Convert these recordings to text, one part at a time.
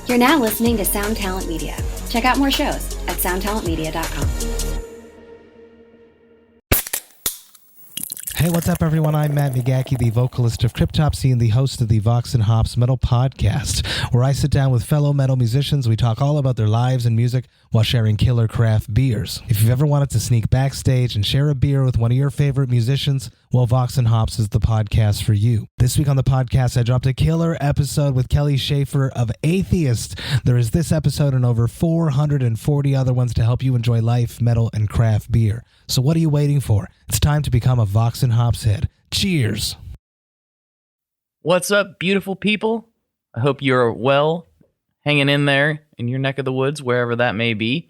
You're now listening to Sound Talent Media. Check out more shows at soundtalentmedia.com. Hey, what's up, everyone? I'm Matt McGackie, the vocalist of Cryptopsy and the host of the Vox and Hops Metal Podcast, where I sit down with fellow metal musicians. We talk all about their lives and music while sharing killer craft beers. If you've ever wanted to sneak backstage and share a beer with one of your favorite musicians, well, Vox and Hops is the podcast for you. This week on the podcast, I dropped a killer episode with Kelly Schaefer of Atheist. There is this episode and over 440 other ones to help you enjoy life, metal, and craft beer. So what are you waiting for? It's time to become a Vox and Hops head. Cheers! What's up, beautiful people? I hope you're well, hanging in there in your neck of the woods, wherever that may be.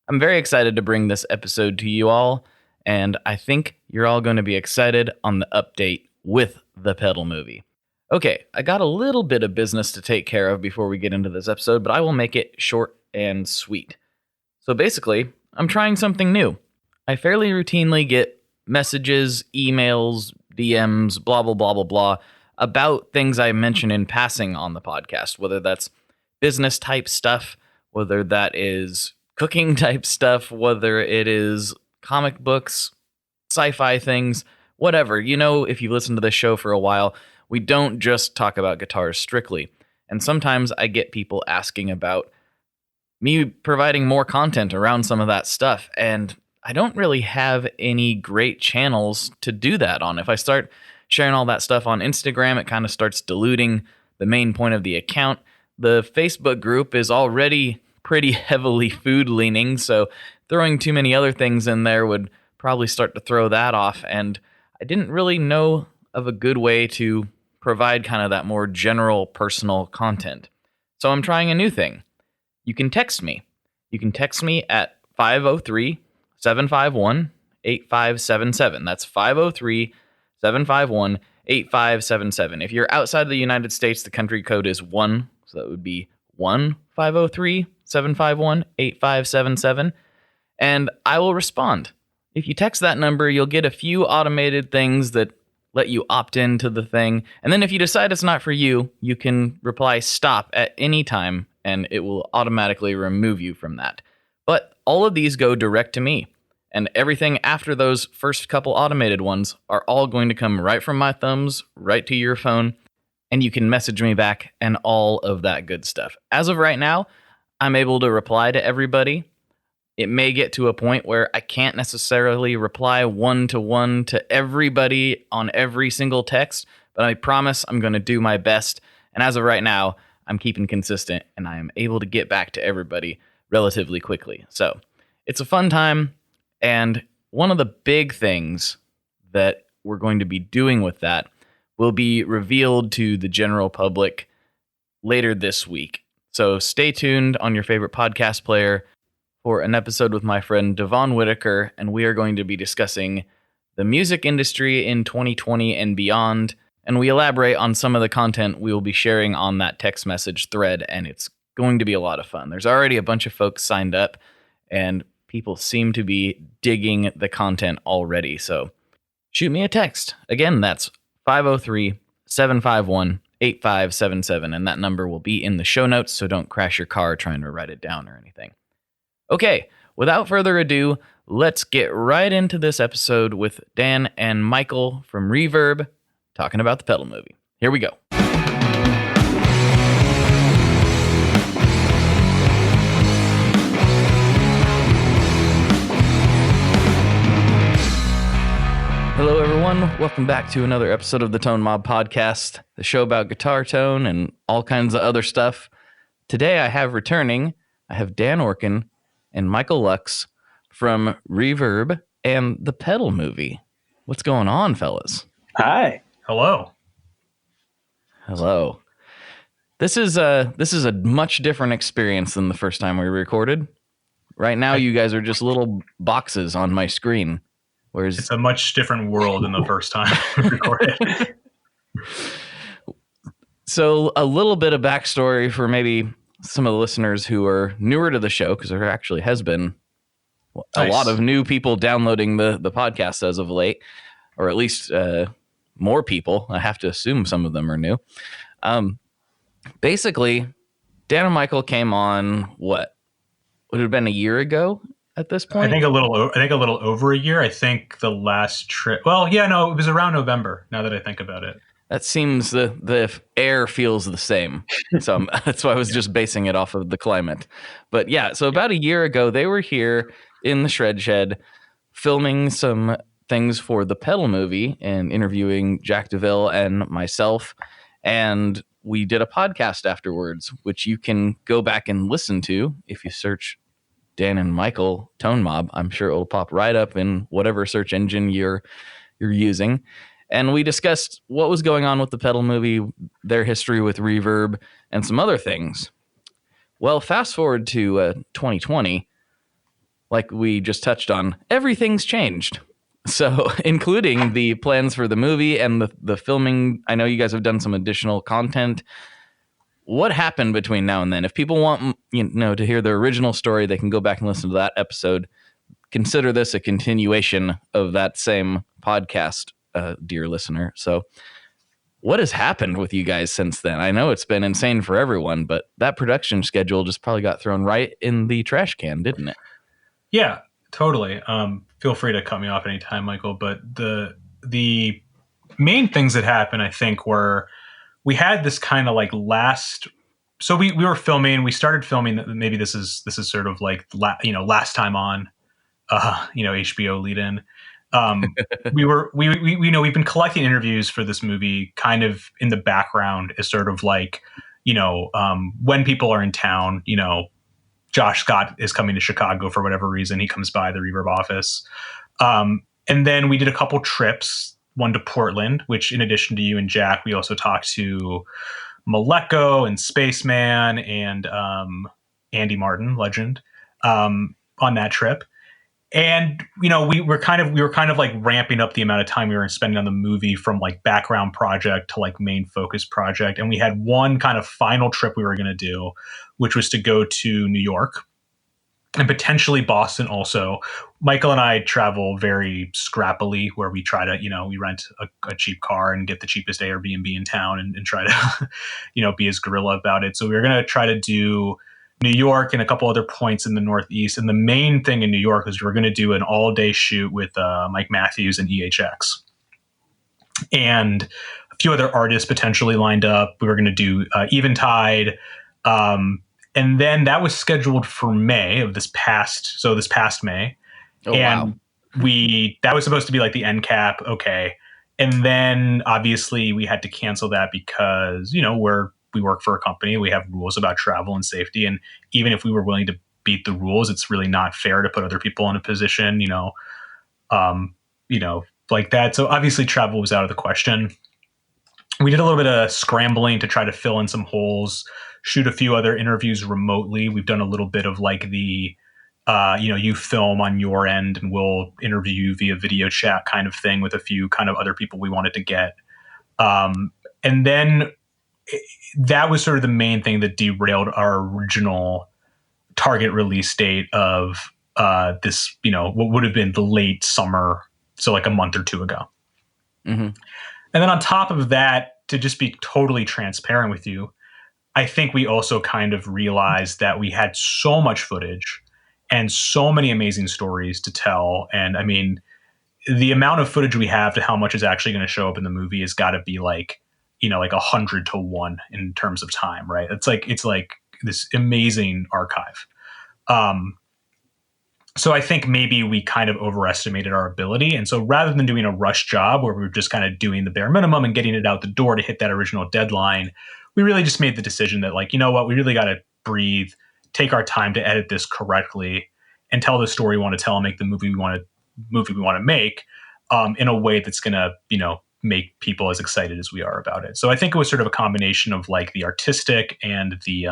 I'm very excited to bring this episode to you all, and I think you're all going to be excited on the update with the Pedal movie. Okay, I got a little bit of business to take care of before we get into this episode, but I will make it short and sweet. So basically, I'm trying something new. I fairly routinely get messages, emails, DMs, blah, blah, blah, blah, blah, about things I mention in passing on the podcast, whether that's business type stuff, whether that is cooking type stuff, whether it is comic books, sci-fi things, whatever. You know, if you've listened to this show for a while, we don't just talk about guitars strictly. And sometimes I get people asking about me providing more content around some of that stuff, and I don't really have any great channels to do that on. If I start sharing all that stuff on Instagram, it kind of starts diluting the main point of the account. The Facebook group is already pretty heavily food leaning, so throwing too many other things in there would probably start to throw that off, and I didn't really know of a good way to provide kind of that more general personal content. So I'm trying a new thing. You can text me. You can text me at 503-751-8577. That's 503-751-8577. If you're outside the United States, the country code is 1, so that would be 1-503-751-8577, and I will respond. If you text that number, you'll get a few automated things that let you opt into the thing, and then if you decide it's not for you, you can reply stop at any time, and it will automatically remove you from that. But all of these go direct to me. And everything after those first couple automated ones are all going to come right from my thumbs, right to your phone, and you can message me back and all of that good stuff. As of right now, I'm able to reply to everybody. It may get to a point where I can't necessarily reply one-to-one to everybody on every single text, but I promise I'm going to do my best. And as of right now, I'm keeping consistent, and I am able to get back to everybody relatively quickly. So it's a fun time. And one of the big things that we're going to be doing with that will be revealed to the general public later this week. So stay tuned on your favorite podcast player for an episode with my friend Devon Whitaker, and we are going to be discussing the music industry in 2020 and beyond, and we elaborate on some of the content we will be sharing on that text message thread, and it's going to be a lot of fun. There's already a bunch of folks signed up, and people seem to be digging the content already, so shoot me a text. Again, that's 503-751-8577, and that number will be in the show notes, so don't crash your car trying to write it down or anything. Okay, without further ado, let's get right into this episode with Dan and Michael from Reverb talking about the Pedal movie. Here we go. Hello, everyone. Welcome back to another episode of the Tone Mob Podcast, the show about guitar tone and all kinds of other stuff. Today, I have Dan Orkin and Michael Lux from Reverb and the Pedal movie. What's going on, fellas? Hi. Hello. Hello. This is a much different experience than the first time we recorded. Right now, you guys are just little boxes on my screen. Whereas it's a much different world than the first time we recorded. So a little bit of backstory for maybe some of the listeners who are newer to the show, because there actually has been a lot of new people downloading the podcast as of late, or at least more people. I have to assume some of them are new. Basically, Dan and Michael came on, what? Would it have been a year ago at this point? I think a little over a year. I think the last trip. Well, yeah, no, it was around November. Now that I think about it. That seems the air feels the same. So that's why I was just basing it off of the climate. But yeah, so about a year ago, they were here in the Shred Shed filming some things for the Pedal movie and interviewing Jack DeVille and myself. And we did a podcast afterwards, which you can go back and listen to if you search Dan and Michael Tone Mob. I'm sure it'll pop right up in whatever search engine you're using. And we discussed what was going on with the Pedal movie, their history with Reverb, and some other things. Well, fast forward to 2020, like we just touched on, everything's changed. So, including the plans for the movie and the filming. I know you guys have done some additional content. What happened between now and then? If people want, to hear the original story, they can go back and listen to that episode. Consider this a continuation of that same podcast, dear listener. So what has happened with you guys since then? I know it's been insane for everyone, but that production schedule just probably got thrown right in the trash can, didn't it? Yeah, totally. Feel free to cut me off anytime, Michael. But the main things that happened, I think, were we had this kind of like last. So we were filming. We started filming. Maybe this is sort of like last time on, HBO lead-in. We've been collecting interviews for this movie kind of in the background as sort of like, when people are in town, Josh Scott is coming to Chicago for whatever reason. He comes by the Reverb office. And then we did a couple trips, one to Portland, which in addition to you and Jack, we also talked to Maleko and Spaceman and Andy Martin, legend, on that trip. And, we were kind of like ramping up the amount of time we were spending on the movie from like background project to like main focus project. And we had one kind of final trip we were going to do, which was to go to New York and potentially Boston also. Michael and I travel very scrappily, where we try to, we rent a cheap car and get the cheapest Airbnb in town and try to, be as guerrilla about it. So we were going to try to do New York and a couple other points in the Northeast. And the main thing in New York is we're going to do an all-day shoot with Mike Matthews and EHX. And a few other artists potentially lined up. We were going to do Eventide. And then that was scheduled for May of this past May. Oh, and wow. That was supposed to be like the end cap. Okay. And then obviously we had to cancel that because, we work for a company. We have rules about travel and safety. And even if we were willing to beat the rules, it's really not fair to put other people in a position, like that. So obviously travel was out of the question. We did a little bit of scrambling to try to fill in some holes, shoot a few other interviews remotely. We've done a little bit of like the, you film on your end and we'll interview you via video chat kind of thing with a few kind of other people we wanted to get. And then that was sort of the main thing that derailed our original target release date of this, what would have been the late summer. So like a month or two ago. Mm-hmm. And then on top of that, to just be totally transparent with you, I think we also kind of realized that we had so much footage and so many amazing stories to tell. And I mean, the amount of footage we have to how much is actually going to show up in the movie has got to be like, like 100 to 1 in terms of time, right? It's like this amazing archive. So I think maybe we kind of overestimated our ability. And so rather than doing a rush job where we were just kind of doing the bare minimum and getting it out the door to hit that original deadline, we really just made the decision that like, we really got to breathe, take our time to edit this correctly and tell the story we want to tell and make the movie we want to make in a way that's going to, make people as excited as we are about it. So I think it was sort of a combination of like the artistic and the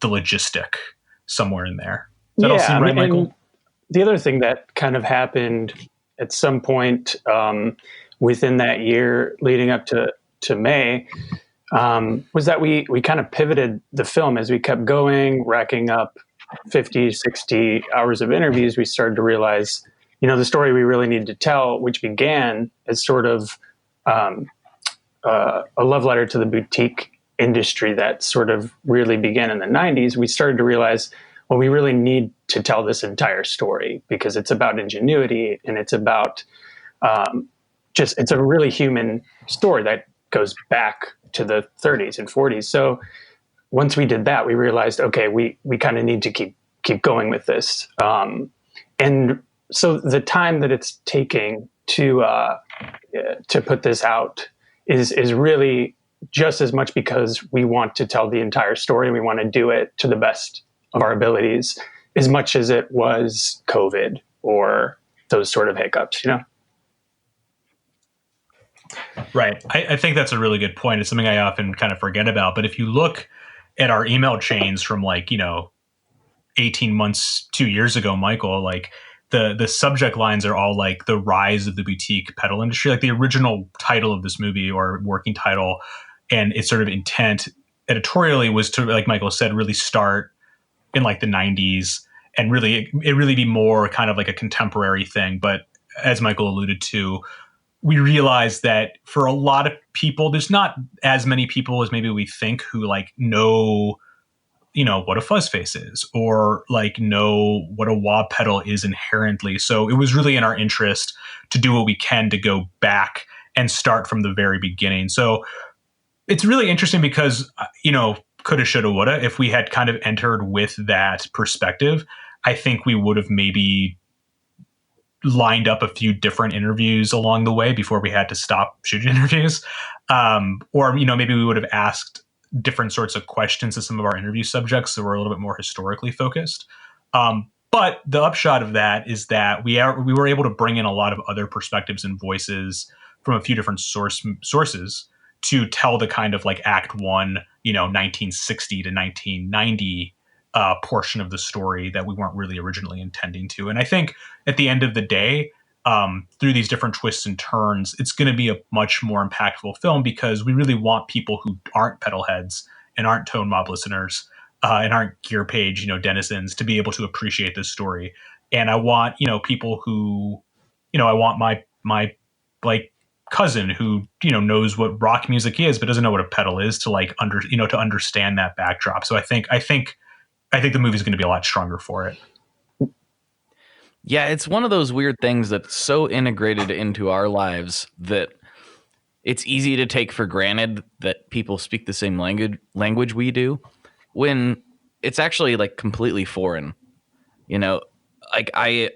logistic somewhere in there. Does that all seem right, Michael? The other thing that kind of happened at some point within that year leading up to May was that we kind of pivoted the film as we kept going, racking up 50, 60 hours of interviews. We started to realize, the story we really needed to tell, which began as sort of a love letter to the boutique industry that sort of really began in the 90s, we started to realize, well, we really need to tell this entire story because it's about ingenuity and it's about it's a really human story that goes back to the 30s and 40s. So once we did that, we realized, okay, we kind of need to keep going with this. And so the time that it's taking to put this out is really just as much because we want to tell the entire story and we want to do it to the best of our abilities, as much as it was COVID or those sort of hiccups, you know? Right. I think that's a really good point. It's something I often kind of forget about. But if you look at our email chains from 18 months, 2 years ago, Michael, like the subject lines are all like the rise of the boutique pedal industry, like the original title of this movie or working title. And its sort of intent editorially was to, like Michael said, really start in like the 90s and really be more kind of like a contemporary thing. But as Michael alluded to, we realized that for a lot of people, there's not as many people as maybe we think who like know, what a fuzz face is or like know what a wah pedal is inherently. So it was really in our interest to do what we can to go back and start from the very beginning. So it's really interesting because, coulda, shoulda, woulda. If we had kind of entered with that perspective, I think we would have maybe lined up a few different interviews along the way before we had to stop shooting interviews. Or maybe we would have asked different sorts of questions to some of our interview subjects that were a little bit more historically focused. But the upshot of that is that we were able to bring in a lot of other perspectives and voices from a few different sources to tell the kind of like Act One, 1960 to 1990 portion of the story that we weren't really originally intending to. And I think at the end of the day, through these different twists and turns, it's going to be a much more impactful film because we really want people who aren't pedal heads and aren't Tone Mob listeners and aren't Gear Page, denizens to be able to appreciate this story. And I want, people who, I want my like cousin who, knows what rock music is, but doesn't know what a pedal is to like to understand that backdrop. So I think the movie is going to be a lot stronger for it. Yeah, it's one of those weird things that's so integrated into our lives that it's easy to take for granted that people speak the same language we do when it's actually like completely foreign. Like I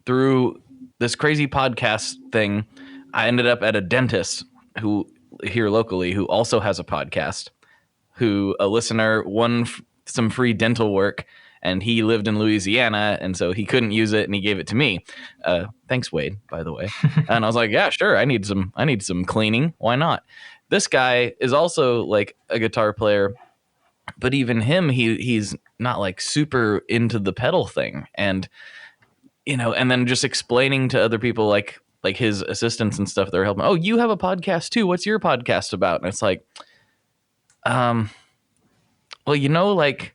through this crazy podcast thing, I ended up at a dentist who here locally who also has a podcast, who a listener won some free dental work. And he lived in Louisiana, and so he couldn't use it, and he gave it to me. Thanks, Wade, by the way. And I was like, yeah, sure. I need some cleaning. Why not? This guy is also like a guitar player, but even him, he's not like super into the pedal thing. And and then just explaining to other people like his assistants and stuff, they're helping. Oh, you have a podcast too. What's your podcast about? And it's like, well, like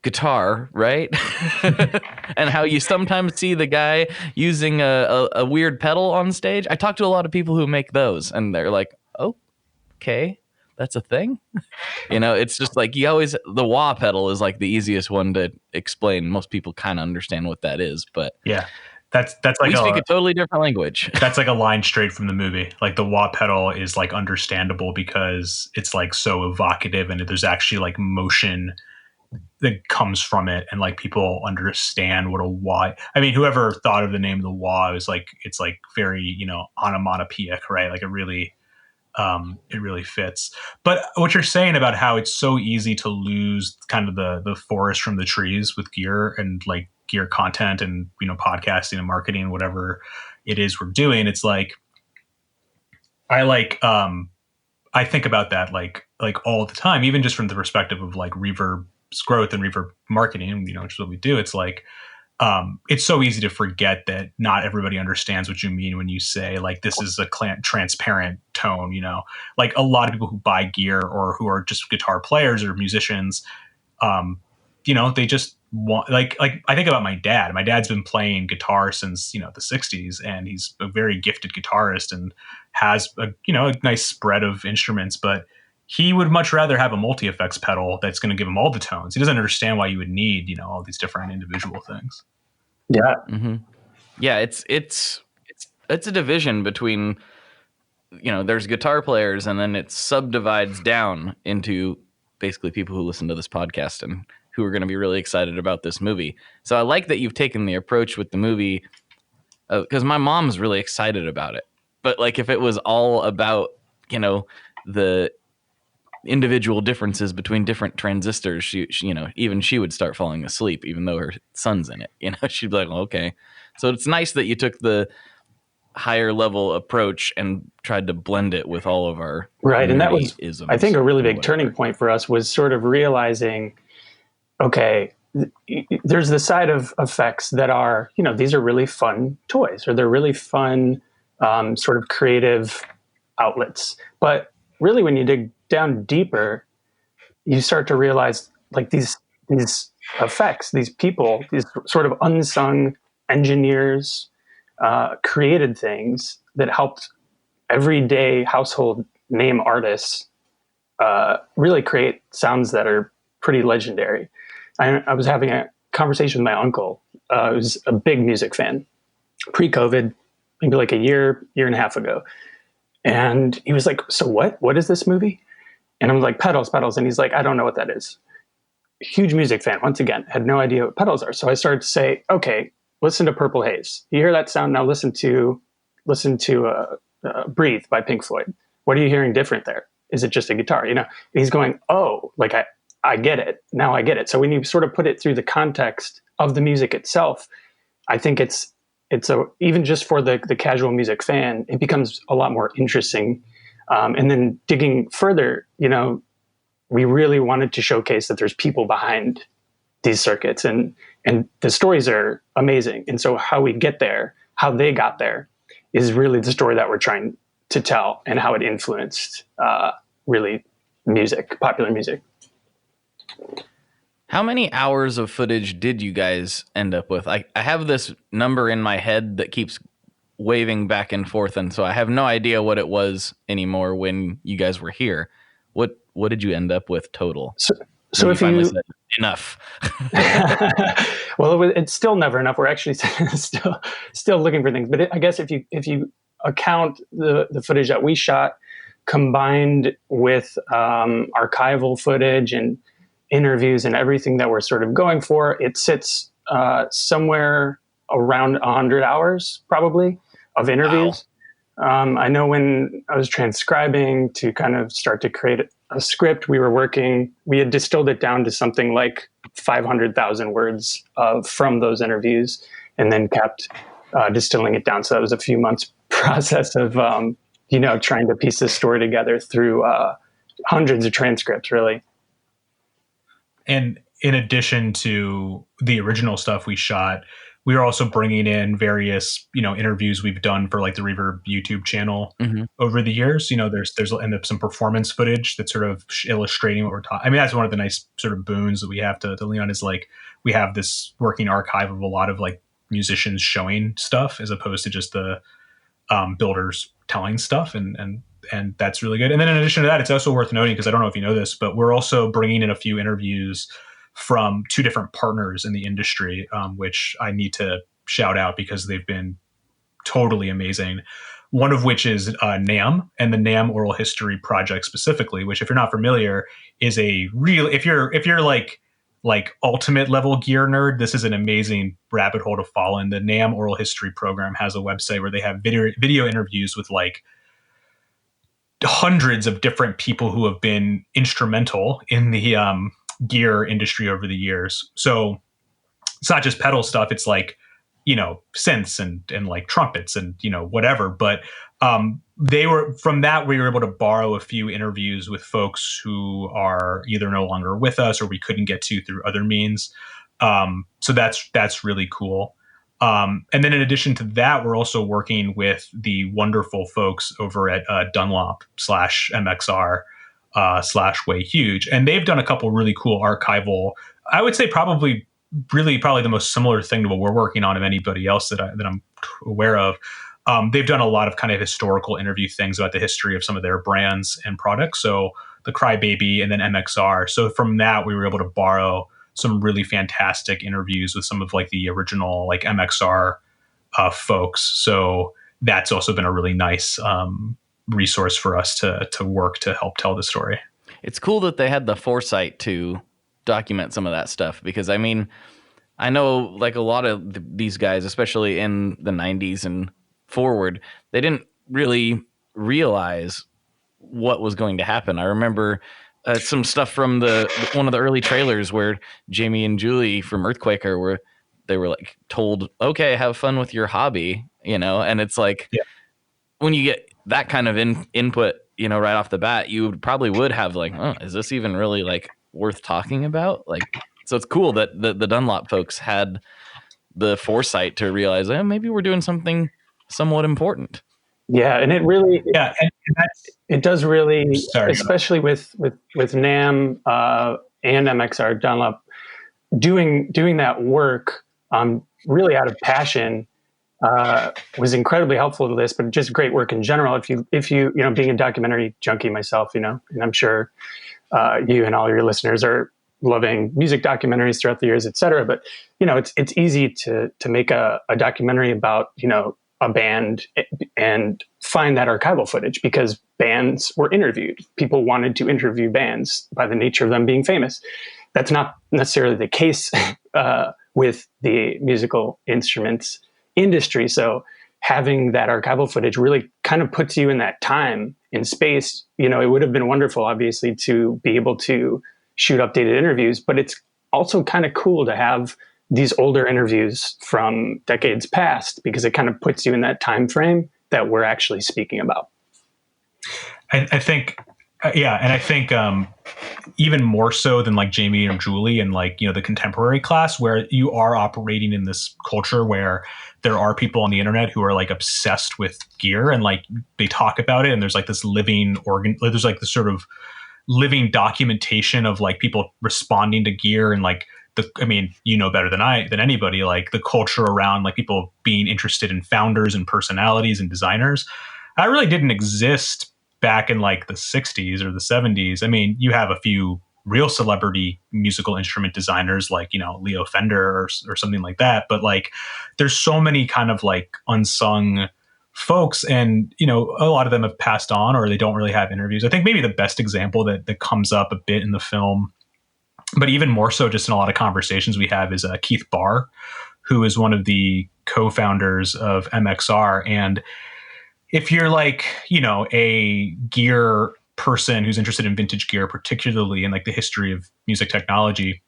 guitar, right? And how you sometimes see the guy using a weird pedal on stage. I talk to a lot of people who make those, and they're like, oh, okay, that's a thing. It's just like the wah pedal is like the easiest one to explain. Most people kind of understand what that is, but yeah, that's like we speak a totally different language. That's like a line straight from the movie. Like the wah pedal is like understandable because it's like so evocative, and there's actually like motion that comes from it, and like people understand what a wah. I mean, whoever thought of the name of the wah is like, it's like very onomatopoeic, right? Like it really fits. But what you're saying about how it's so easy to lose kind of the forest from the trees with gear and like gear content and podcasting and marketing, whatever it is we're doing, it's like I think about that like all the time, even just from the perspective of like Reverb's growth and Reverb marketing, which is what we do. It's like, it's so easy to forget that not everybody understands what you mean when you say like, this is a transparent tone, like a lot of people who buy gear or who are just guitar players or musicians, they just want, like I think about my dad. My dad's been playing guitar since, the 60s, and he's a very gifted guitarist and has a nice spread of instruments, but he would much rather have a multi-effects pedal that's going to give him all the tones. He doesn't understand why you would need, all these different individual things. Yeah. Mm-hmm. Yeah, it's a division between, there's guitar players, and then it subdivides down into basically people who listen to this podcast and who are going to be really excited about this movie. So I like that you've taken the approach with the movie, because my mom's really excited about it. But like, if it was all about, the individual differences between different transistors, she even she would start falling asleep, even though her son's in it. She'd be like, well, okay. So it's nice that you took the higher level approach and tried to blend it with all of our right. And that was, isms, I think, a really big turning point for us was sort of realizing, okay, there's the side of effects that are, these are really fun toys, or they're really fun sort of creative outlets. But really, when you dig down deeper, you start to realize, like, these effects, these people, these sort of unsung engineers, created things that helped everyday household name artists really create sounds that are pretty legendary. I was having a conversation with my uncle, who's a big music fan, pre-COVID, maybe like a year and a half ago. And he was like, so what is this movie? And I'm like, pedals. And he's like, I don't know what that is. Huge music fan, once again, had no idea what pedals are. So I started to say, okay, listen to Purple Haze. You hear that sound? Now listen to Breathe by Pink Floyd. What are you hearing different there? Is it just a guitar? And he's going, oh, like I get it. Now I get it. So when you sort of put it through the context of the music itself, I think it's even just for the casual music fan, it becomes a lot more interesting. And then digging further, we really wanted to showcase that there's people behind these circuits, and the stories are amazing. And so how we get there, how they got there, is really the story that we're trying to tell, and how it influenced really popular music. How many hours of footage did you guys end up with? I have this number in my head that keeps waving back and forth, and so I have no idea what it was anymore when you guys were here. What did you end up with total? So if you said enough. Well, it's still never enough. We're actually still looking for things. But I guess if you account the footage that we shot, combined with archival footage and interviews and everything that we're sort of going for, it sits somewhere around 100 hours probably of interviews. Wow. I know when I was transcribing to kind of start to create a script, we had distilled it down to something like 500,000 words from those interviews, and then kept distilling it down. So that was a few months process of, trying to piece this story together through hundreds of transcripts, really. And in addition to the original stuff we shot, we are also bringing in various, interviews we've done for like the Reverb YouTube channel over the years. There's end up some performance footage that's sort of illustrating what we're talking. I mean, that's one of the nice sort of boons that we have to lean on, is like we have this working archive of a lot of like musicians showing stuff, as opposed to just the builders telling stuff, and that's really good. And then in addition to that, it's also worth noting, because I don't know if you know this, but we're also bringing in a few interviews from two different partners in the industry, which I need to shout out because they've been totally amazing. One of which is NAMM, and the NAMM Oral History Project specifically, which, if you're not familiar, is a real, if you're like ultimate level gear nerd, this is an amazing rabbit hole to fall in. The NAMM Oral History program has a website where they have video interviews with like hundreds of different people who have been instrumental in the gear industry over the years. So it's not just pedal stuff. It's like, synths and like trumpets and, whatever. But we were able to borrow a few interviews with folks who are either no longer with us or we couldn't get to through other means. So that's really cool. And then in addition to that, we're also working with the wonderful folks over at Dunlop/MXR /Way Huge. And they've done a couple really cool archival, I would say probably the most similar thing to what we're working on of anybody else that I'm aware of. They've done a lot of kind of historical interview things about the history of some of their brands and products. So the Crybaby, and then MXR. So from that, we were able to borrow some really fantastic interviews with some of like the original like MXR folks. So that's also been a really nice resource for us to work to help tell the story. It's cool that they had the foresight to document some of that stuff, because I mean, I know like a lot of these guys, especially in the 90s and forward, they didn't really realize what was going to happen. I remember some stuff from one of the early trailers where Jamie and Julie from Earthquaker were like told, okay, have fun with your hobby, and it's like, when you get that kind of input, right off the bat, you probably would have like, oh, is this even really like worth talking about? Like, so it's cool that the Dunlop folks had the foresight to realize, maybe we're doing something somewhat important. Yeah, and it really, and it does really, especially with NAMM and MXR Dunlop doing that work really out of passion was incredibly helpful to this, but just great work in general. If you being a documentary junkie myself, and I'm sure you and all your listeners are loving music documentaries throughout the years, et cetera. But it's easy to make a documentary about a band and find that archival footage, because bands were interviewed. People wanted to interview bands by the nature of them being famous. That's not necessarily the case with the musical instruments industry. So having that archival footage really kind of puts you in that time and space. It would have been wonderful, obviously, to be able to shoot updated interviews, but it's also kind of cool to have these older interviews from decades past, because it kind of puts you in that time frame that we're actually speaking about. I think, and I think even more so than like Jamie and Julie and like, the contemporary class, where you are operating in this culture where there are people on the internet who are like obsessed with gear, and like they talk about it, and there's like this there's like this sort of living documentation of like people responding to gear, and like better than anybody, like the culture around like people being interested in founders and personalities and designers. That really didn't exist back in like the 60s or the 70s. I mean, you have a few real celebrity musical instrument designers like, Leo Fender or something like that. But like, there's so many kind of like unsung folks, and, a lot of them have passed on, or they don't really have interviews. I think maybe the best example that comes up a bit in the film, but even more so just in a lot of conversations we have, is Keith Barr, who is one of the co-founders of MXR. And if you're like, a gear person who's interested in vintage gear, particularly in like the history of music technology.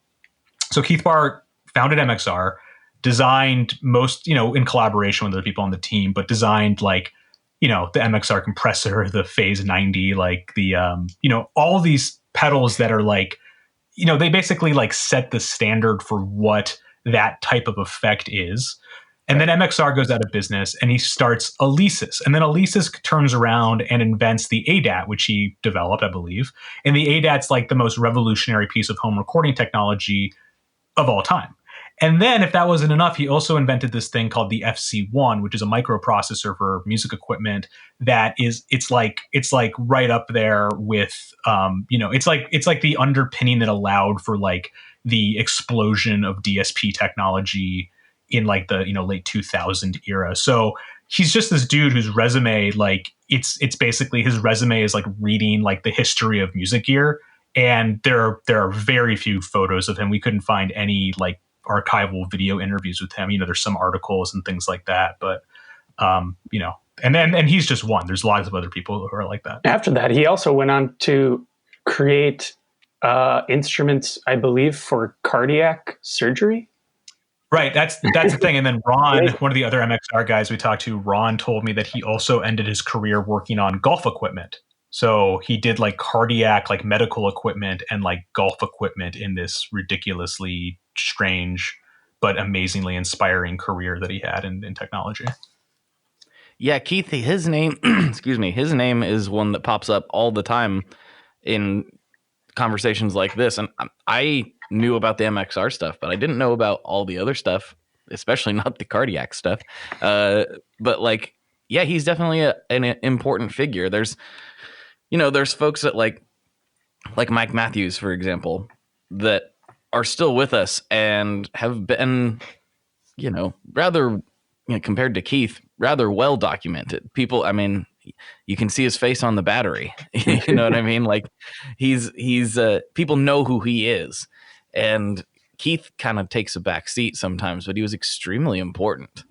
So Keith Barr founded MXR, designed most, in collaboration with other people on the team, but designed like, the MXR compressor, the Phase 90, like the, all these pedals that are like, they basically like set the standard for what that type of effect is. And then MXR goes out of business, and he starts Alesis. And then Alesis turns around and invents the ADAT, which he developed, I believe. And the ADAT's like the most revolutionary piece of home recording technology of all time. And then if that wasn't enough, he also invented this thing called the FC1, which is a microprocessor for music equipment that it's like right up there with, it's like the underpinning that allowed for like the explosion of DSP technology in like the, late 2000 era. So he's just this dude whose resume, like it's basically, his resume is like reading like the history of music gear. And there are very few photos of him. We couldn't find any like archival video interviews with him. There's some articles and things like that, but and he's just one. There's lots of other people who are like that. After that, he also went on to create instruments, I believe, for cardiac surgery. Right, that's the thing. And then Ron, one of the other MXR guys we talked to, Ron told me that he also ended his career working on golf equipment. So he did like cardiac, like medical equipment and like golf equipment in this ridiculously strange but amazingly inspiring career that he had in technology. Yeah, Keith, his name, his name is one that pops up all the time in conversations like this. And I knew about the MXR stuff, but I didn't know about all the other stuff, especially not the cardiac stuff. But like, yeah, he's definitely an important figure. There's folks that like like Mike Matthews, for example, that are still with us and have been, rather, compared to Keith, rather well documented. People, I mean, you can see his face on the battery. You know what I mean? Like he's people know who he is, and Keith kind of takes a back seat sometimes, but he was extremely important.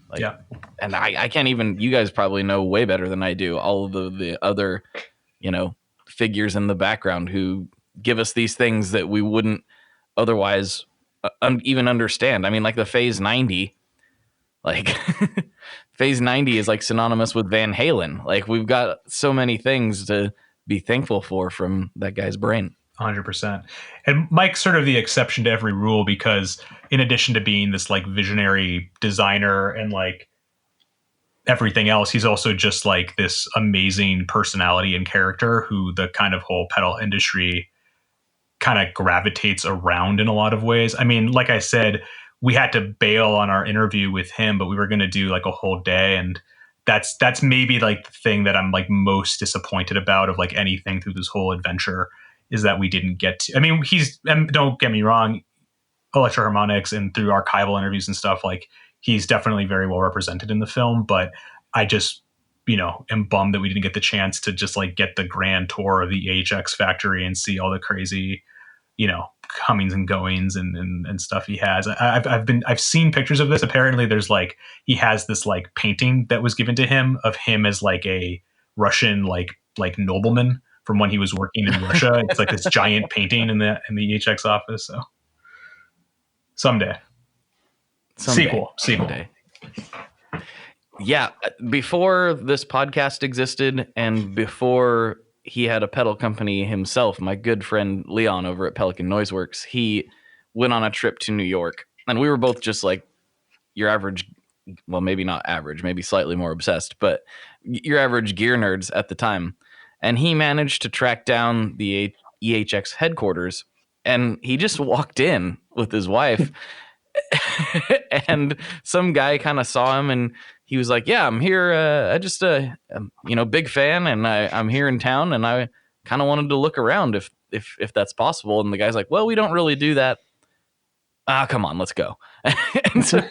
Like, Yeah. And I can't even, you guys probably know way better than I do, all of the other, figures in the background who give us these things that we wouldn't otherwise even understand. I mean, like the Phase 90, like Phase 90 is like synonymous with Van Halen. Like we've got so many things to be thankful for from that guy's brain. 100%. And Mike's sort of the exception to every rule, because in addition to being this like visionary designer and like everything else, he's also just like this amazing personality and character who the kind of whole pedal industry kind of gravitates around in a lot of ways. I mean, like I said, we had to bail on our interview with him, but we were going to do like a whole day. And that's maybe like the thing that I'm like most disappointed about of like anything through this whole adventure, is that we didn't get to. I mean, don't get me wrong, Electroharmonics and through archival interviews and stuff, like he's definitely very well represented in the film, but I just, am bummed that we didn't get the chance to just like get the grand tour of the AHX factory and see all the crazy, comings and goings and stuff he has. I've seen pictures of this. Apparently there's like, he has this like painting that was given to him of him as like a Russian, like nobleman from when he was working in Russia. It's like this giant painting in the EHX office. So someday. Sequel. Someday. Yeah. Before this podcast existed and before he had a pedal company himself, my good friend Leon over at Pelican Noiseworks, he went on a trip to New York, and we were both just like your average, well, maybe not average, maybe slightly more obsessed, but your average gear nerds at the time. And he managed to track down the EHX headquarters, and he just walked in with his wife and some guy kind of saw him, and he was like, yeah, I'm here. I just, big fan, and I'm here in town, and I kind of wanted to look around if that's possible. And the guy's like, well, we don't really do that. Come on, let's go. And so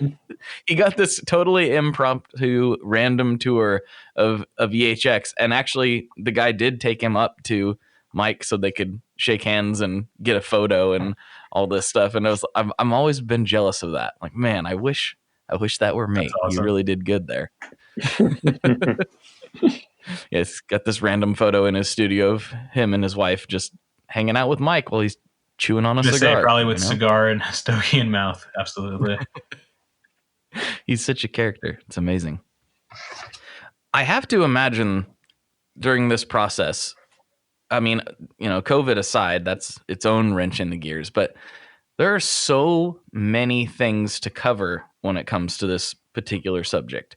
he got this totally impromptu random tour of EHX. And actually the guy did take him up to Mike so they could shake hands and get a photo and all this stuff. And I'm always been jealous of that. Like, man, I wish that were me. Awesome. You really did good there. Yes, got this random photo in his studio of him and his wife just hanging out with Mike while he's chewing on a cigar. Probably with cigar and stogie in mouth. Absolutely. He's such a character. It's amazing. I have to imagine during this process, I mean, COVID aside, that's its own wrench in the gears, but there are so many things to cover when it comes to this particular subject.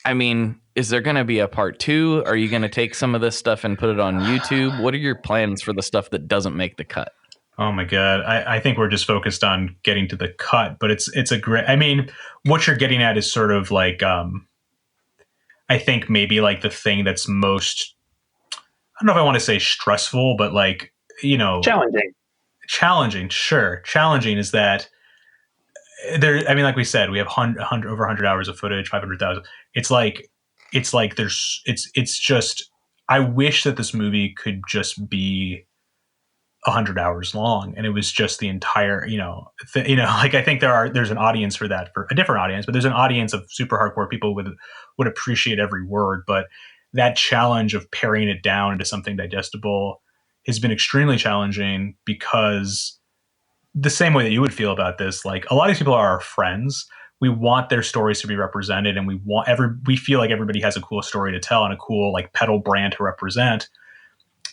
I mean, is there going to be a part 2? Are you going to take some of this stuff and put it on YouTube? What are your plans for the stuff that doesn't make the cut? Oh my God. I think we're just focused on getting to the cut, but it's a great, I mean, what you're getting at is sort of like, I think maybe like the thing that's most, I don't know if I want to say stressful, but like, challenging. Sure. Challenging is that there, I mean, like we said, we have over 100 hours of footage, 500,000. It's like it's just, I wish that this movie could just be 100 hours long and it was just the entire, like I think there's an audience for that, for a different audience, but there's an audience of super hardcore people would appreciate every word. But that challenge of paring it down into something digestible has been extremely challenging, because the same way that you would feel about this, like a lot of these people are our friends. We want their stories to be represented, and we feel like everybody has a cool story to tell and a cool like pedal brand to represent.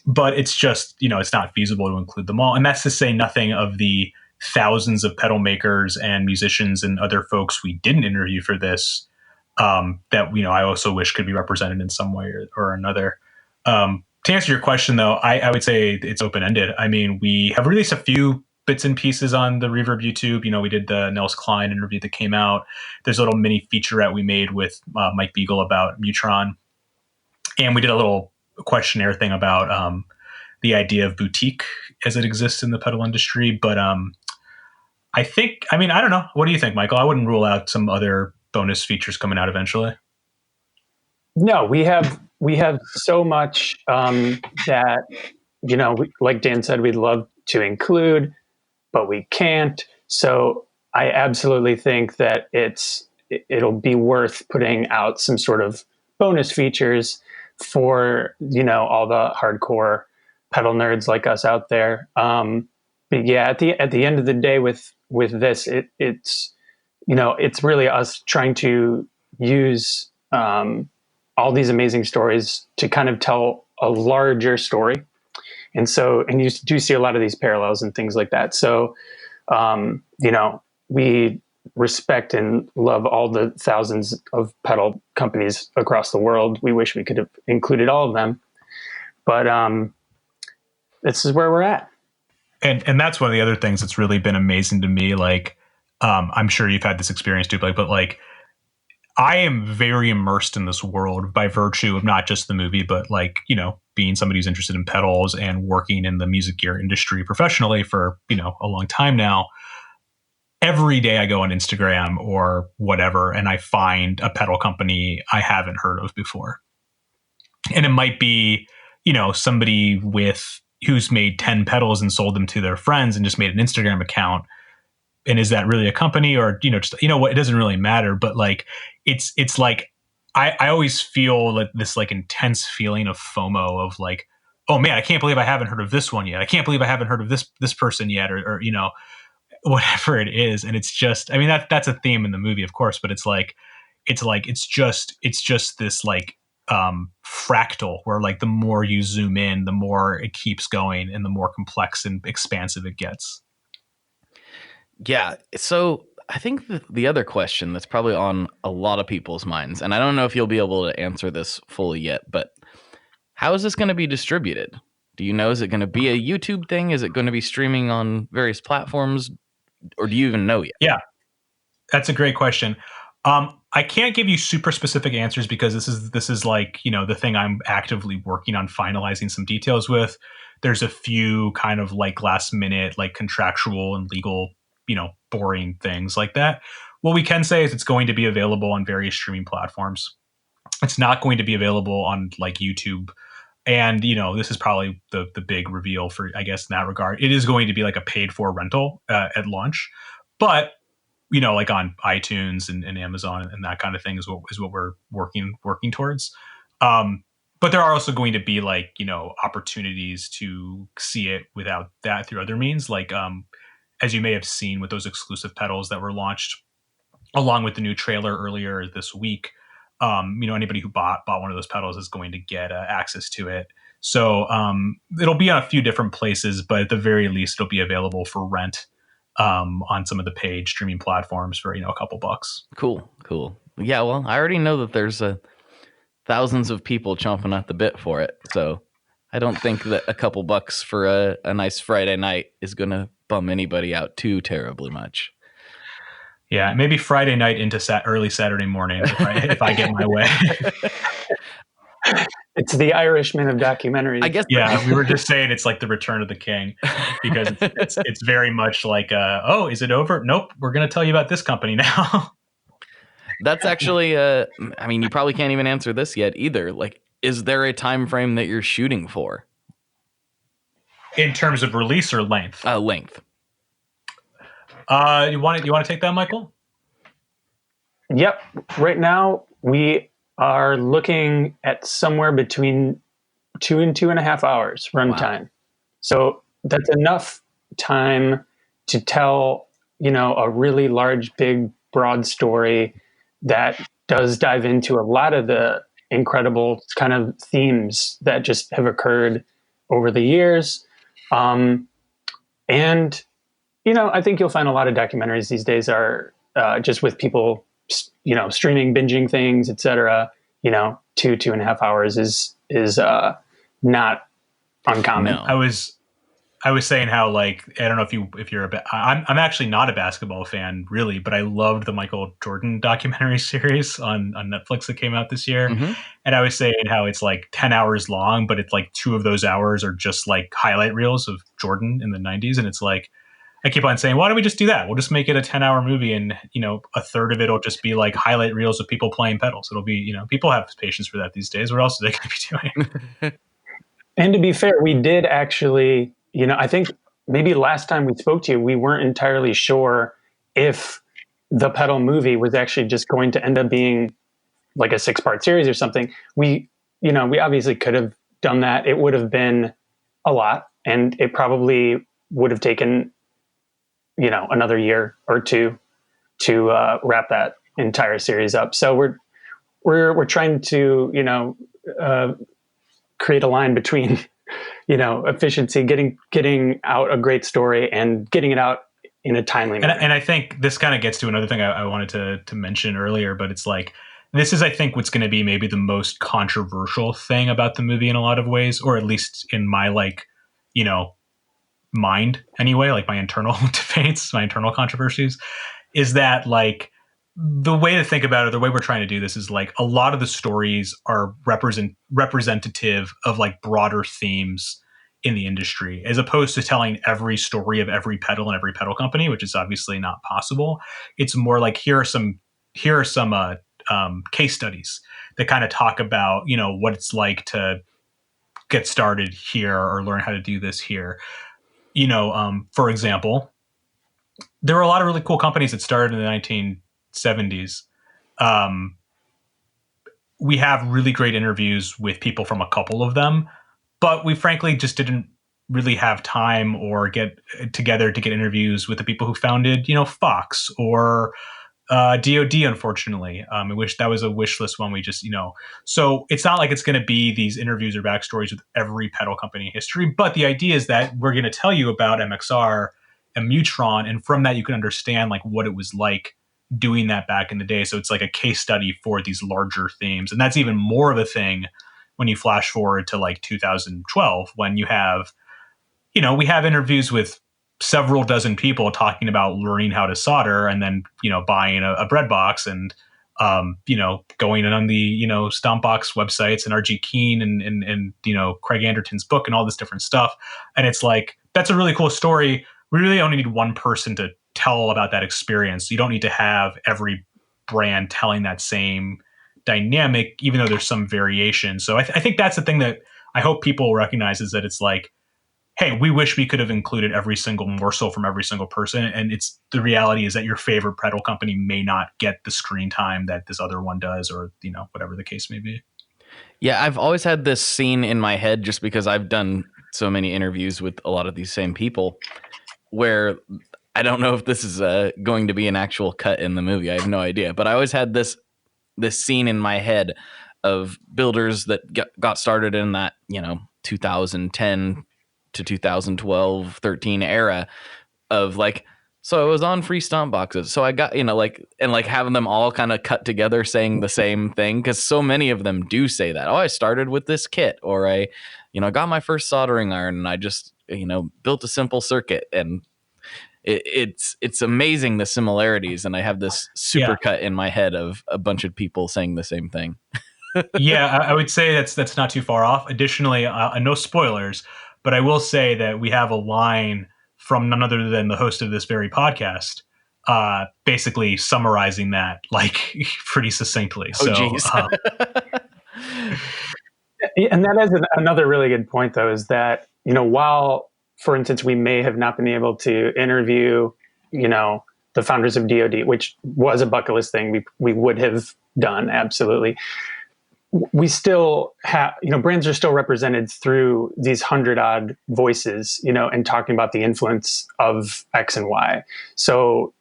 But it's just, it's not feasible to include them all. And that's to say nothing of the thousands of pedal makers and musicians and other folks we didn't interview for this, that, I also wish could be represented in some way or another. To answer your question, though, I would say it's open-ended. I mean, we have released a few bits and pieces on the Reverb YouTube. We did the Nels Klein interview that came out. There's a little mini featurette we made with Mike Beagle about Mutron. And we did a little questionnaire thing about the idea of boutique as it exists in the pedal industry. But I don't know. What do you think, Michael? I wouldn't rule out some other bonus features coming out eventually. No, we have so much that, like Dan said, we'd love to include, but we can't. So I absolutely think that it'll be worth putting out some sort of bonus features for, all the hardcore pedal nerds like us out there. But yeah, at the end of the day with this, it's really us trying to use all these amazing stories to kind of tell a larger story. And you do see a lot of these parallels and things like that. So, we respect and love all the thousands of pedal companies across the world. We wish we could have included all of them, but this is where we're at. And that's one of the other things that's really been amazing to me. Like, I'm sure you've had this experience too, Blake, but like, I am very immersed in this world by virtue of not just the movie, but like, being somebody who's interested in pedals and working in the music gear industry professionally for, a long time now. Every day I go on Instagram or whatever, and I find a pedal company I haven't heard of before. And it might be, somebody who's made 10 pedals and sold them to their friends and just made an Instagram account. And is that really a company, or, just, what, it doesn't really matter. But like, it's like, I always feel like this like intense feeling of FOMO of like, oh man, I can't believe I haven't heard of this one yet. I can't believe I haven't heard of this person yet, or whatever it is. And it's just, that's a theme in the movie, of course, but it's just this like fractal where like the more you zoom in, the more it keeps going and the more complex and expansive it gets. Yeah. So I think the other question that's probably on a lot of people's minds, and I don't know if you'll be able to answer this fully yet, but how is this going to be distributed? Do you know, is it going to be a YouTube thing? Is it going to be streaming on various platforms? Or do you even know yet? Yeah, that's a great question. I can't give you super specific answers because this is like, the thing I'm actively working on finalizing some details with. There's a few kind of like last minute, like contractual and legal, boring things like that. What we can say is it's going to be available on various streaming platforms. It's not going to be available on like YouTube. And, this is probably the big reveal for, I guess, in that regard. It is going to be like a paid for rental at launch. But, like on iTunes and Amazon and that kind of thing is what we're working towards. But there are also going to be like, opportunities to see it without that through other means. Like, as you may have seen with those exclusive pedals that were launched along with the new trailer earlier this week. Anybody who bought one of those pedals is going to get access to it. So it'll be on a few different places, but at the very least, it'll be available for rent on some of the paid streaming platforms for, a couple bucks. Cool. Yeah, well, I already know that there's thousands of people chomping at the bit for it. So I don't think that a couple bucks for a nice Friday night is going to bum anybody out too terribly much. Yeah, maybe Friday night into early Saturday morning if I get my way. It's the Irishman of documentaries. I guess. Yeah, we were just saying it's like the Return of the King because it's very much like, is it over? Nope, we're going to tell you about this company now. That's actually, you probably can't even answer this yet either. Like, is there a time frame that you're shooting for? In terms of release or length? Length. You want to take that, Michael? Yep. Right now we are looking at somewhere between 2 and 2.5 hours runtime. Wow. So that's enough time to tell, a really large, big, broad story that does dive into a lot of the incredible kind of themes that just have occurred over the years. And I think you'll find a lot of documentaries these days are just with people, streaming, binging things, etc. 2.5 hours is not uncommon. No. I was I was saying how, like, I don't know if you're I'm actually not a basketball fan really, but I loved the Michael Jordan documentary series on Netflix that came out this year. Mhm. And I was saying how it's like 10 hours long, but it's like 2 of those hours are just like highlight reels of Jordan in the 90s. And it's like, I keep on saying, why don't we just do that? We'll just make it a 10-hour movie, and a third of it will just be like highlight reels of people playing pedals. It'll be, people have patience for that these days. What else are they going to be doing? And to be fair, we did actually, I think maybe last time we spoke to you, we weren't entirely sure if the pedal movie was actually just going to end up being like a 6-part series or something. We obviously could have done that. It would have been a lot, and it probably would have taken another year or two to wrap that entire series up. So we're trying to create a line between efficiency, getting out a great story, and getting it out in a timely manner. And I think this kind of gets to another thing I wanted to mention earlier, but it's like, this is, I think, what's going to be maybe the most controversial thing about the movie in a lot of ways, or at least in my mind anyway, like my internal debates, my internal controversies, is that like the way to think about it, the way we're trying to do this is like a lot of the stories are representative of like broader themes in the industry, as opposed to telling every story of every pedal and every pedal company, which is obviously not possible. It's more like, here are some case studies that kind of talk about, what it's like to get started here or learn how to do this here. For example, there were a lot of really cool companies that started in the 1970s. We have really great interviews with people from a couple of them, but we frankly just didn't really have time or get together to get interviews with the people who founded, Fox or DOD, unfortunately. I wish that was a wish list one. We just, so it's not like it's going to be these interviews or backstories with every pedal company in history. But the idea is that we're going to tell you about MXR and Mutron, and from that you can understand like what it was like doing that back in the day. So it's like a case study for these larger themes, and that's even more of a thing when you flash forward to like 2012, when you have, we have interviews with several dozen people talking about learning how to solder, and then, buying a bread box and, going on the, Stompbox websites and RG Keen and Craig Anderton's book and all this different stuff. And it's like, that's a really cool story. We really only need one person to tell about that experience. You don't need to have every brand telling that same dynamic, even though there's some variation. So I think that's the thing that I hope people recognize, is that it's like, hey, we wish we could have included every single morsel from every single person. And the reality is that your favorite pedal company may not get the screen time that this other one does, or, whatever the case may be. Yeah, I've always had this scene in my head, just because I've done so many interviews with a lot of these same people, where I don't know if this is going to be an actual cut in the movie. I have no idea. But I always had this scene in my head of builders that got started in that, 2010 to 2012, 13 era of like, so I was on free stomp boxes. So I got, and having them all kind of cut together saying the same thing. Cause so many of them do say that. Oh, I started with this kit, or I got my first soldering iron and I just, built a simple circuit. And it's amazing, the similarities. And I have this super cut in my head of a bunch of people saying the same thing. Yeah, I would say that's not too far off. Additionally, no spoilers, but I will say that we have a line from none other than the host of this very podcast, basically summarizing that like pretty succinctly. Oh, geez. And that is another really good point, though, is that, while, for instance, we may have not been able to interview, the founders of DoD, which was a bucket list thing we would have done, absolutely. We still have, brands are still represented through these 100-odd voices, and talking about the influence of X and Y. So,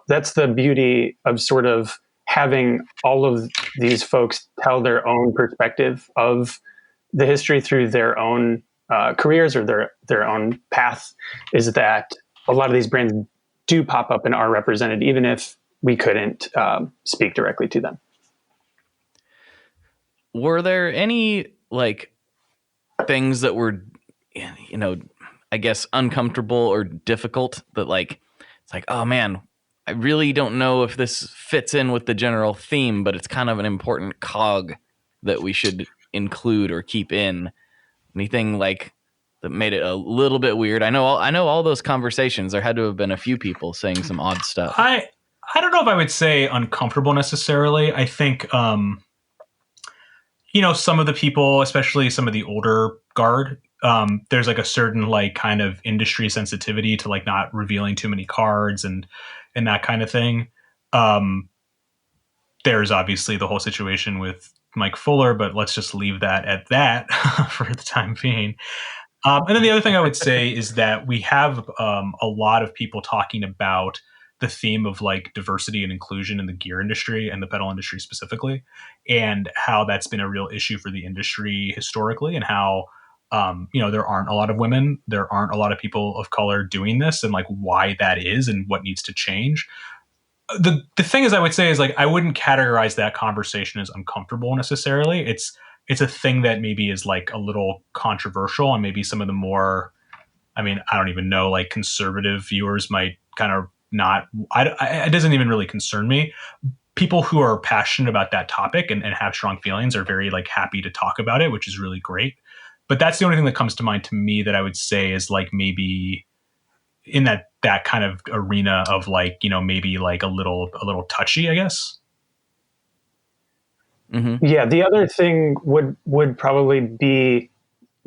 that's the beauty of sort of having all of these folks tell their own perspective of the history through their own careers or their own path, is that a lot of these brands do pop up and are represented, even if we couldn't speak directly to them. Were there any like things that were, I guess, uncomfortable or difficult that like, it's like, oh man, I really don't know if this fits in with the general theme, but it's kind of an important cog that we should include or keep in. Anything like that made it a little bit weird? I know all those conversations. There had to have been a few people saying some odd stuff. I don't know if I would say uncomfortable necessarily. I think some of the people, especially some of the older guard, there's like a certain like kind of industry sensitivity to like not revealing too many cards and that kind of thing. There's obviously the whole situation with Mike Fuller, but let's just leave that at that for the time being. And then the other thing I would say is that we have a lot of people talking about the theme of like diversity and inclusion in the gear industry and the pedal industry specifically, and how that's been a real issue for the industry historically, and how there aren't a lot of women, there aren't a lot of people of color doing this, and like why that is and what needs to change. The thing is, I would say is like I wouldn't categorize that conversation as uncomfortable necessarily. It's a thing that maybe is like a little controversial, and maybe some of the more, I mean, I don't even know, like conservative viewers might kind of not, it doesn't even really concern me. People who are passionate about that topic and have strong feelings are very like happy to talk about it, which is really great. But that's the only thing that comes to mind to me that I would say is like maybe in that kind of arena of like, maybe like a little touchy, I guess. Mm-hmm. Yeah, the other thing would probably be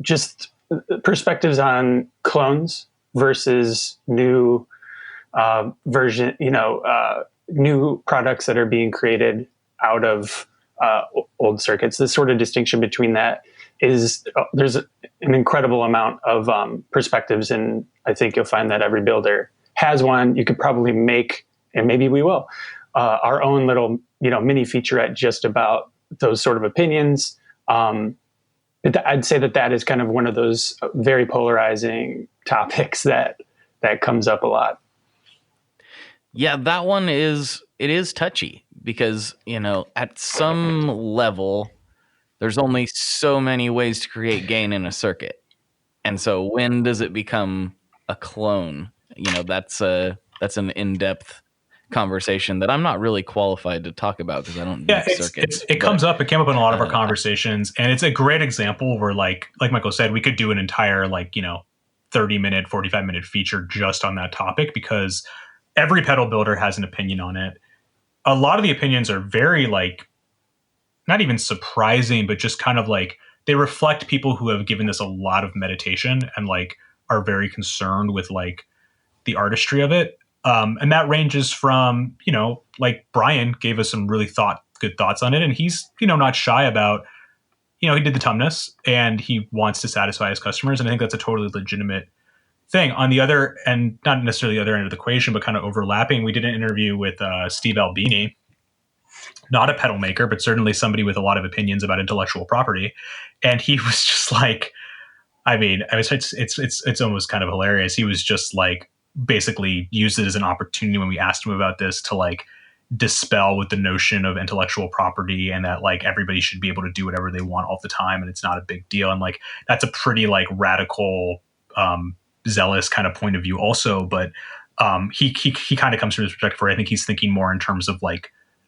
just perspectives on clones versus new version, new products that are being created out of old circuits. This sort of distinction between that is there's an incredible amount of perspectives, and I think you'll find that every builder has one. You could probably make, and maybe we will, our own little mini featurette just about those sort of opinions. I'd say that is kind of one of those very polarizing topics that comes up a lot. Yeah, that one is touchy because, at some level, there's only so many ways to create gain in a circuit. And so when does it become a clone? That's an in-depth conversation that I'm not really qualified to talk about because I don't make circuits. It came up in a lot of our conversations, and it's a great example where like Michael said, we could do an entire 30-minute, 45-minute feature just on that topic, because every pedal builder has an opinion on it. A lot of the opinions are very not even surprising, but just kind of they reflect people who have given this a lot of meditation and are very concerned with the artistry of it. And that ranges from, Brian gave us some really good thoughts on it. And he's, not shy about, he did the tumness and he wants to satisfy his customers. And I think that's a totally legitimate thing. On the other end, not necessarily the other end of the equation, but kind of overlapping, we did an interview with Steve Albini, not a pedal maker, but certainly somebody with a lot of opinions about intellectual property. And he was just it's almost kind of hilarious. He was just basically used it as an opportunity when we asked him about this to dispel with the notion of intellectual property and that everybody should be able to do whatever they want all the time and it's not a big deal. And that's a pretty radical, zealous kind of point of view also. But he kind of comes from his perspective where I think he's thinking more in terms of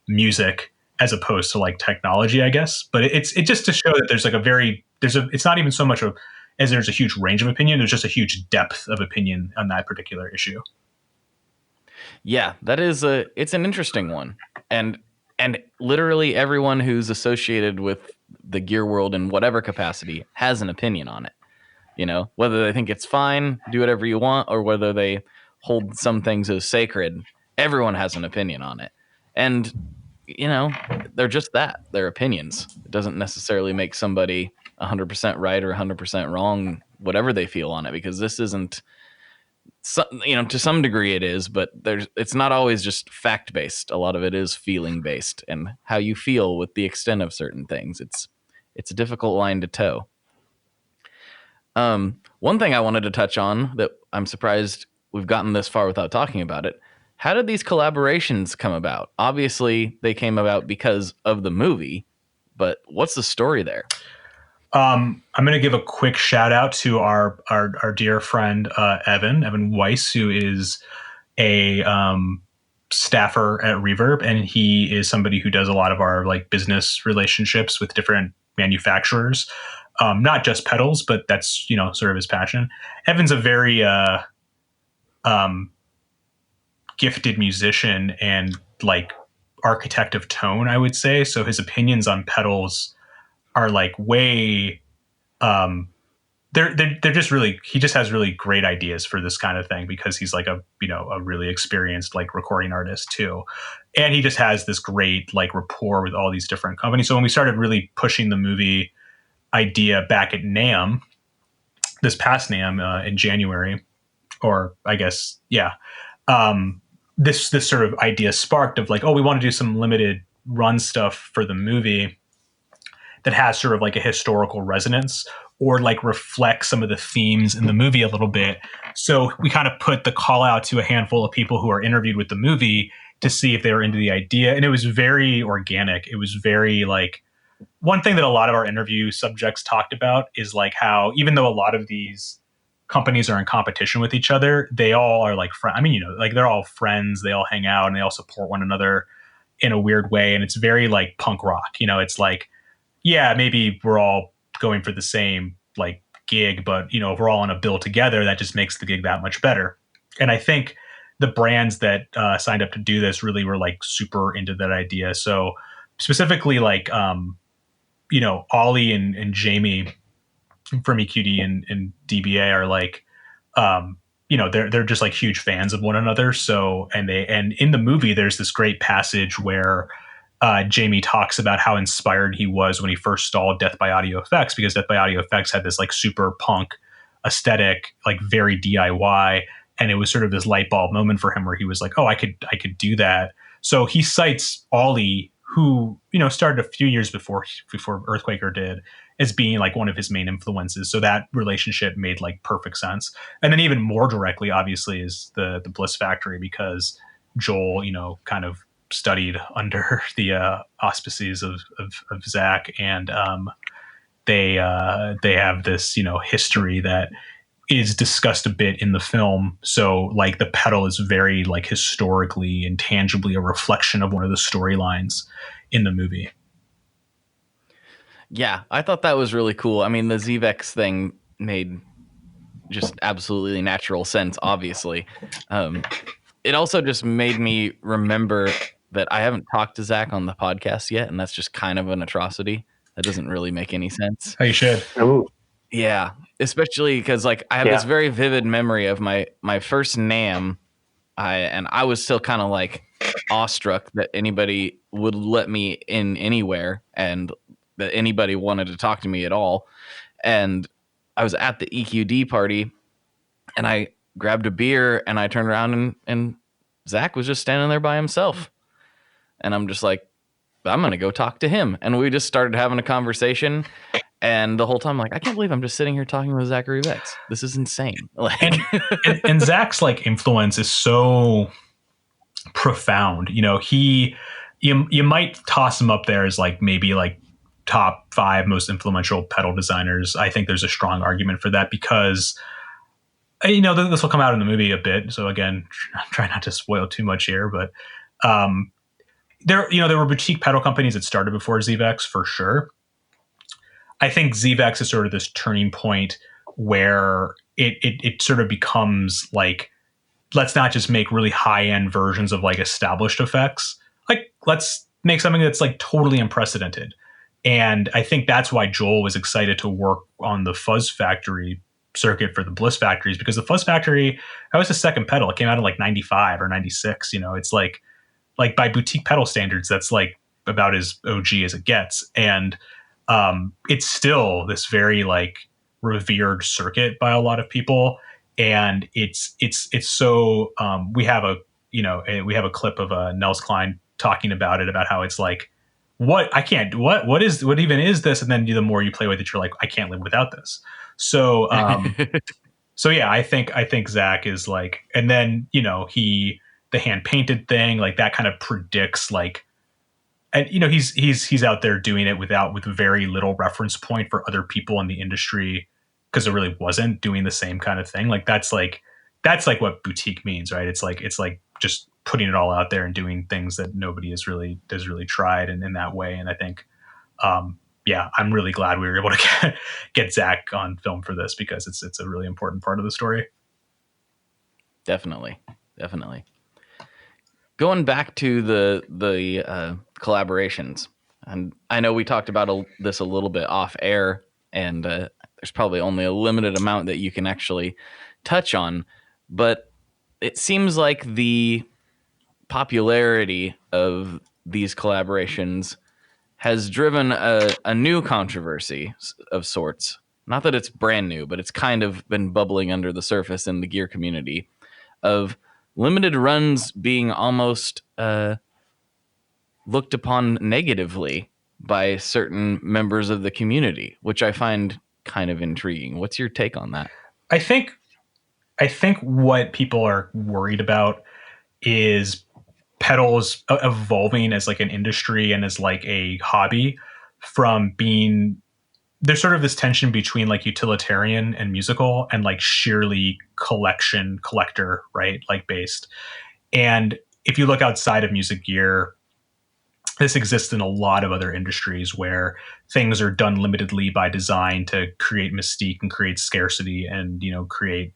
music as opposed to technology, I guess. But it's just to show that there's it's not even so much as there's a huge range of opinion. There's just a huge depth of opinion on that particular issue. Yeah, it's an interesting one. And literally everyone who's associated with the gear world in whatever capacity has an opinion on it. Whether they think it's fine, do whatever you want, or whether they hold some things as sacred, everyone has an opinion on it. And, they're just that. They're opinions. It doesn't necessarily make somebody 100% right or 100% wrong, whatever they feel on it, because this isn't, to some degree it is, but it's not always just fact-based. A lot of it is feeling-based and how you feel with the extent of certain things. It's a difficult line to toe. One thing I wanted to touch on that I'm surprised we've gotten this far without talking about it. How did these collaborations come about? Obviously, they came about because of the movie, but what's the story there? I'm going to give a quick shout out to our dear friend Evan Weiss, who is a staffer at Reverb, and he is somebody who does a lot of our like business relationships with different manufacturers, not just pedals, but that's sort of his passion. Evan's a very gifted musician and like architect of tone, I would say. So his opinions on pedals are like way they're just really, he just has really great ideas for this kind of thing because he's like a really experienced like recording artist too. And he just has this great like rapport with all these different companies. So when we started really pushing the movie idea back at NAMM, this past NAMM in January, or I guess, yeah, this sort of idea sparked of like, oh, we want to do some limited run stuff for the movie that has sort of like a historical resonance or like reflects some of the themes in the movie a little bit. So we kind of put the call out to a handful of people who are interviewed with the movie to see if they were into the idea. And it was very organic. It was very like, one thing that a lot of our interview subjects talked about is like how, even though a lot of these companies are in competition with each other, they all are like, like they're all friends, they all hang out and they all support one another in a weird way. And it's very like punk rock, it's like, yeah, maybe we're all going for the same like gig, but if we're all on a bill together, that just makes the gig that much better. And I think the brands that signed up to do this really were like super into that idea. So specifically like, Ollie and Jamie from EQD and DBA are like, they're just like huge fans of one another. So, and in the movie, there's this great passage where Jamie talks about how inspired he was when he first saw Death by Audio Effects, because Death by Audio Effects had this like super punk aesthetic, like very DIY. And it was sort of this light bulb moment for him where he was like, oh, I could do that. So he cites Ollie, who, started a few years before Earthquaker did, as being like one of his main influences. So that relationship made like perfect sense. And then even more directly, obviously, is the Bliss Factory, because Joel, kind of studied under the auspices of Zach, and they have this history that is discussed a bit in the film. So like the pedal is very like historically and tangibly a reflection of one of the storylines in the movie. Yeah, I thought that was really cool. I mean, the Zvex thing made just absolutely natural sense, obviously. It also just made me remember that I haven't talked to Zach on the podcast yet, and that's just kind of an atrocity. That doesn't really make any sense. Oh, you should. Ooh. Yeah, especially because like I have this very vivid memory of my first NAMM, I was still kind of like awestruck that anybody would let me in anywhere and that anybody wanted to talk to me at all. And I was at the EQD party and I grabbed a beer and I turned around and Zach was just standing there by himself. And I'm just like, I'm going to go talk to him. And we just started having a conversation. And the whole time, like, I can't believe I'm just sitting here talking with Zachary Vex. This is insane. Like, and Zach's like influence is so profound. You might toss him up there as like maybe like top 5 most influential pedal designers. I think there's a strong argument for that because this will come out in the movie a bit. So again, try not to spoil too much here, but there were boutique pedal companies that started before Zvex for sure. I think Zvex is sort of this turning point where it sort of becomes like, let's not just make really high end versions of like established effects. Like let's make something that's like totally unprecedented. And I think that's why Joel was excited to work on the Fuzz Factory circuit for the Bliss Factories, because the Fuzz Factory, that was the second pedal. It came out in like 95 or 96. It's like by boutique pedal standards, that's like about as OG as it gets. And it's still this very like revered circuit by a lot of people. And it's so we have a clip of Nels Klein talking about it, about how it's like, what even is this? And then the more you play with it, you're like, I can't live without this. So, so yeah, I think Zach is like, and then, the hand painted thing, like that kind of predicts like and he's out there doing it with very little reference point for other people in the industry, because there really wasn't doing the same kind of thing. Like that's like what boutique means, right? It's like just putting it all out there and doing things that nobody has really tried in that way. And I think, I'm really glad we were able to get Zach on film for this, because it's a really important part of the story. Definitely. Going back to the collaborations, and I know we talked about this a little bit off air, and there's probably only a limited amount that you can actually touch on, but it seems like the popularity of these collaborations has driven a new controversy of sorts. Not that it's brand new, but it's kind of been bubbling under the surface in the gear community, of limited runs being almost looked upon negatively by certain members of the community, which I find kind of intriguing. What's your take on that? I think what people are worried about is pedals evolving as like an industry and as like a hobby, from being, there's sort of this tension between like utilitarian and musical and like sheerly collector, right? Like based. And if you look outside of music gear, this exists in a lot of other industries where things are done limitedly by design to create mystique and create scarcity and, create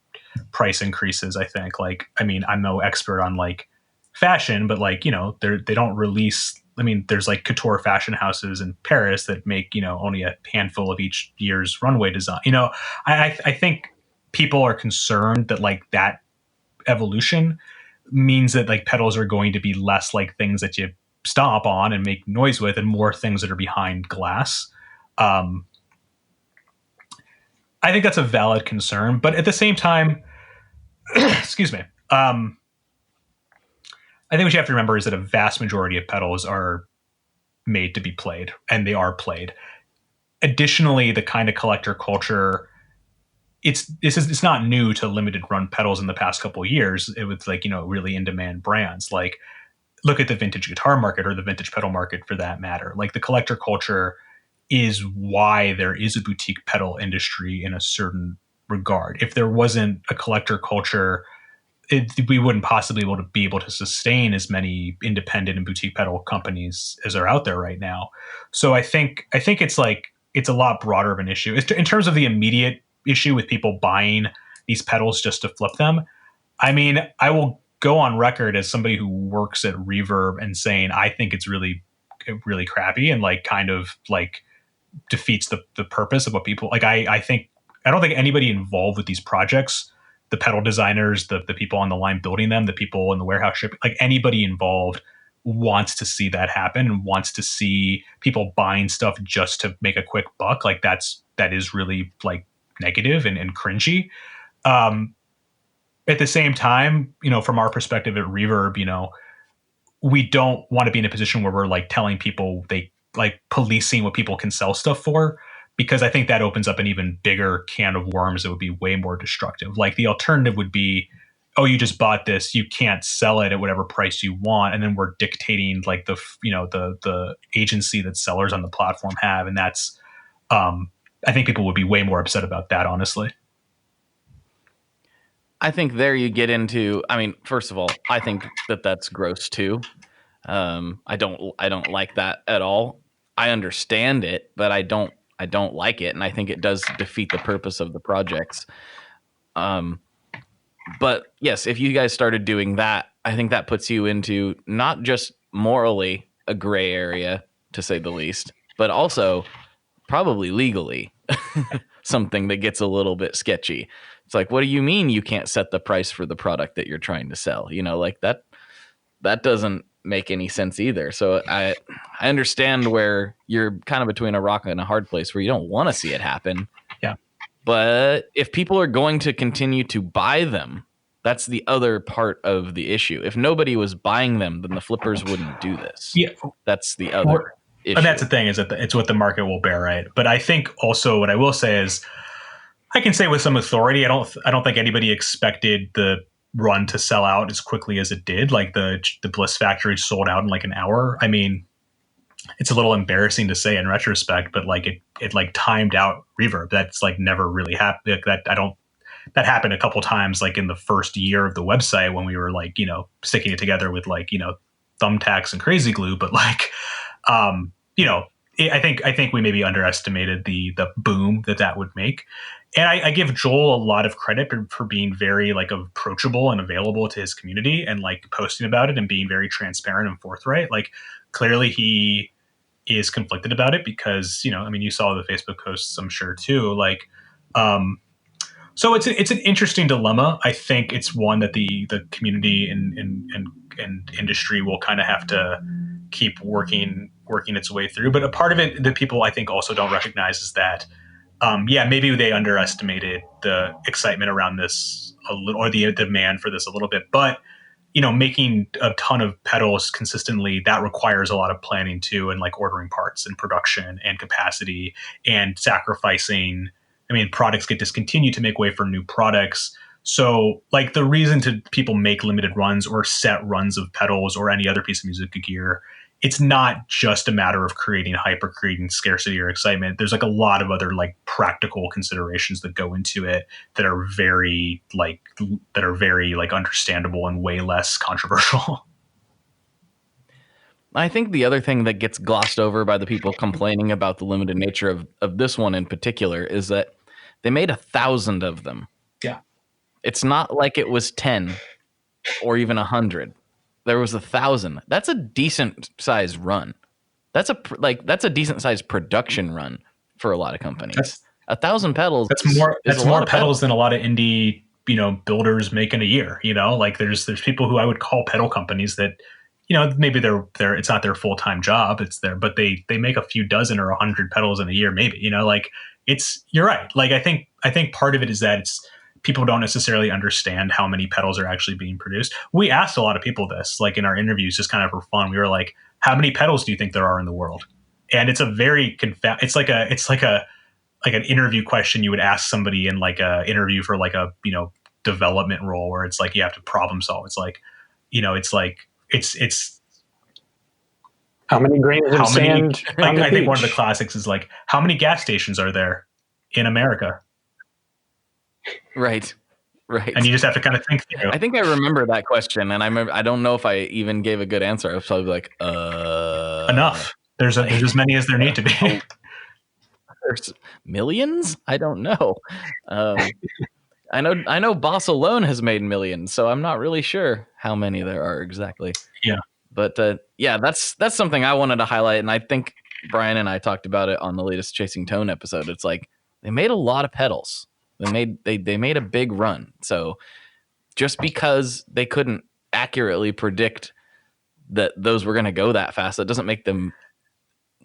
price increases. I think, like, I mean, I'm no expert on like fashion, but like, they don't release, I mean, there's like couture fashion houses in Paris that make, only a handful of each year's runway design. I think people are concerned that like that evolution means that like pedals are going to be less like things that you stomp on and make noise with, and more things that are behind glass. I think that's a valid concern, but at the same time, excuse me. I think what you have to remember is that a vast majority of pedals are made to be played, and they are played. Additionally, the kind of collector culture, it's not new to limited run pedals in the past couple of years. It was like, really in demand brands. Like, look at the vintage guitar market, or the vintage pedal market for that matter. Like, the collector culture is why there is a boutique pedal industry in a certain regard. If there wasn't a collector culture, we wouldn't possibly be able to sustain as many independent and boutique pedal companies as are out there right now. So I think it's like, it's a lot broader of an issue. In terms of the immediate issue with people buying these pedals just to flip them, I mean, I will go on record as somebody who works at Reverb and saying I think it's really, really crappy and like kind of like defeats the purpose of what people like. I don't think anybody involved with these projects, the pedal designers, the people on the line building them, the people in the warehouse shipping, like anybody involved wants to see that happen and wants to see people buying stuff just to make a quick buck. Like that is really like negative and cringy. At the same time, from our perspective at Reverb, we don't want to be in a position where we're like telling people they like policing what people can sell stuff for, because I think that opens up an even bigger can of worms that would be way more destructive. Like the alternative would be, oh, you just bought this, you can't sell it at whatever price you want, and then we're dictating like the agency that sellers on the platform have, and that's I think people would be way more upset about that, honestly. I think there you get into, I mean, first of all, I think that's gross too. I don't like that at all. I understand it, but I don't like it, and I think it does defeat the purpose of the projects. But yes, if you guys started doing that, I think that puts you into not just morally a gray area, to say the least, but also probably legally something that gets a little bit sketchy. It's like, what do you mean you can't set the price for the product that you're trying to sell? Like that doesn't make any sense either. So I understand where you're kind of between a rock and a hard place where you don't want to see it happen. Yeah. But if people are going to continue to buy them, that's the other part of the issue. If nobody was buying them, then the flippers wouldn't do this. Yeah. That's the other issue. And that's the thing, is that it's what the market will bear, right? But I think also what I will say is, I can say with some authority, I don't think anybody expected the run to sell out as quickly as it did. Like the Bliss Factory sold out in like an hour. I mean, it's a little embarrassing to say in retrospect, but like it like timed out reverb. That's like never really happened. That happened a couple times, like in the first year of the website when we were like, sticking it together with like, thumbtacks and crazy glue. But like, I think we maybe underestimated the boom that would make. And I give Joel a lot of credit for being very like approachable and available to his community and like posting about it and being very transparent and forthright. Like clearly he is conflicted about it because, you saw the Facebook posts, I'm sure too. Like, so it's an interesting dilemma. I think it's one that the community and industry will kind of have to keep working its way through. But a part of it that people I think also don't recognize is that, maybe they underestimated the excitement around this a little, or the demand for this a little bit. But making a ton of pedals consistently, that requires a lot of planning too, and like ordering parts and production and capacity and sacrificing. I mean, products get discontinued to make way for new products. So like the reason to people make limited runs or set runs of pedals or any other piece of music gear, it's not just a matter of creating hype or creating scarcity or excitement. There's like a lot of other like practical considerations that go into it that are very like understandable and way less controversial. I think the other thing that gets glossed over by the people complaining about the limited nature of this one in particular is that they made 1,000 of them. Yeah. It's not like it was 10 or even 100. There was 1,000. That's a decent sized run. That's a decent sized production run for a lot of companies. 1,000 pedals. That's more pedals than a lot of indie, builders make in a year. Like there's people who I would call pedal companies that, maybe they're it's not their full-time job. It's but they make a few dozen or 100 pedals in a year, maybe. You're right. Like I think part of it is that it's people don't necessarily understand how many pedals are actually being produced. We asked a lot of people this, like in our interviews, just kind of for fun. We were like, how many pedals do you think there are in the world? And it's a very it's like an interview question you would ask somebody in like a interview for like a, development role where it's like, you have to problem solve. It's like, it's how many grains of sand? I think one of the classics is like, how many gas stations are there in America? Right. And you just have to kind of think through. I think I remember that question, and I don't know if I even gave a good answer. I was probably like, enough. There's as many as there need to be. There's millions? I don't know. I know Boss alone has made millions, so I'm not really sure how many there are exactly. Yeah. But that's something I wanted to highlight, and I think Brian and I talked about it on the latest Chasing Tone episode. It's like they made a lot of pedals. They made a big run. So just because they couldn't accurately predict that those were going to go that fast, that doesn't make them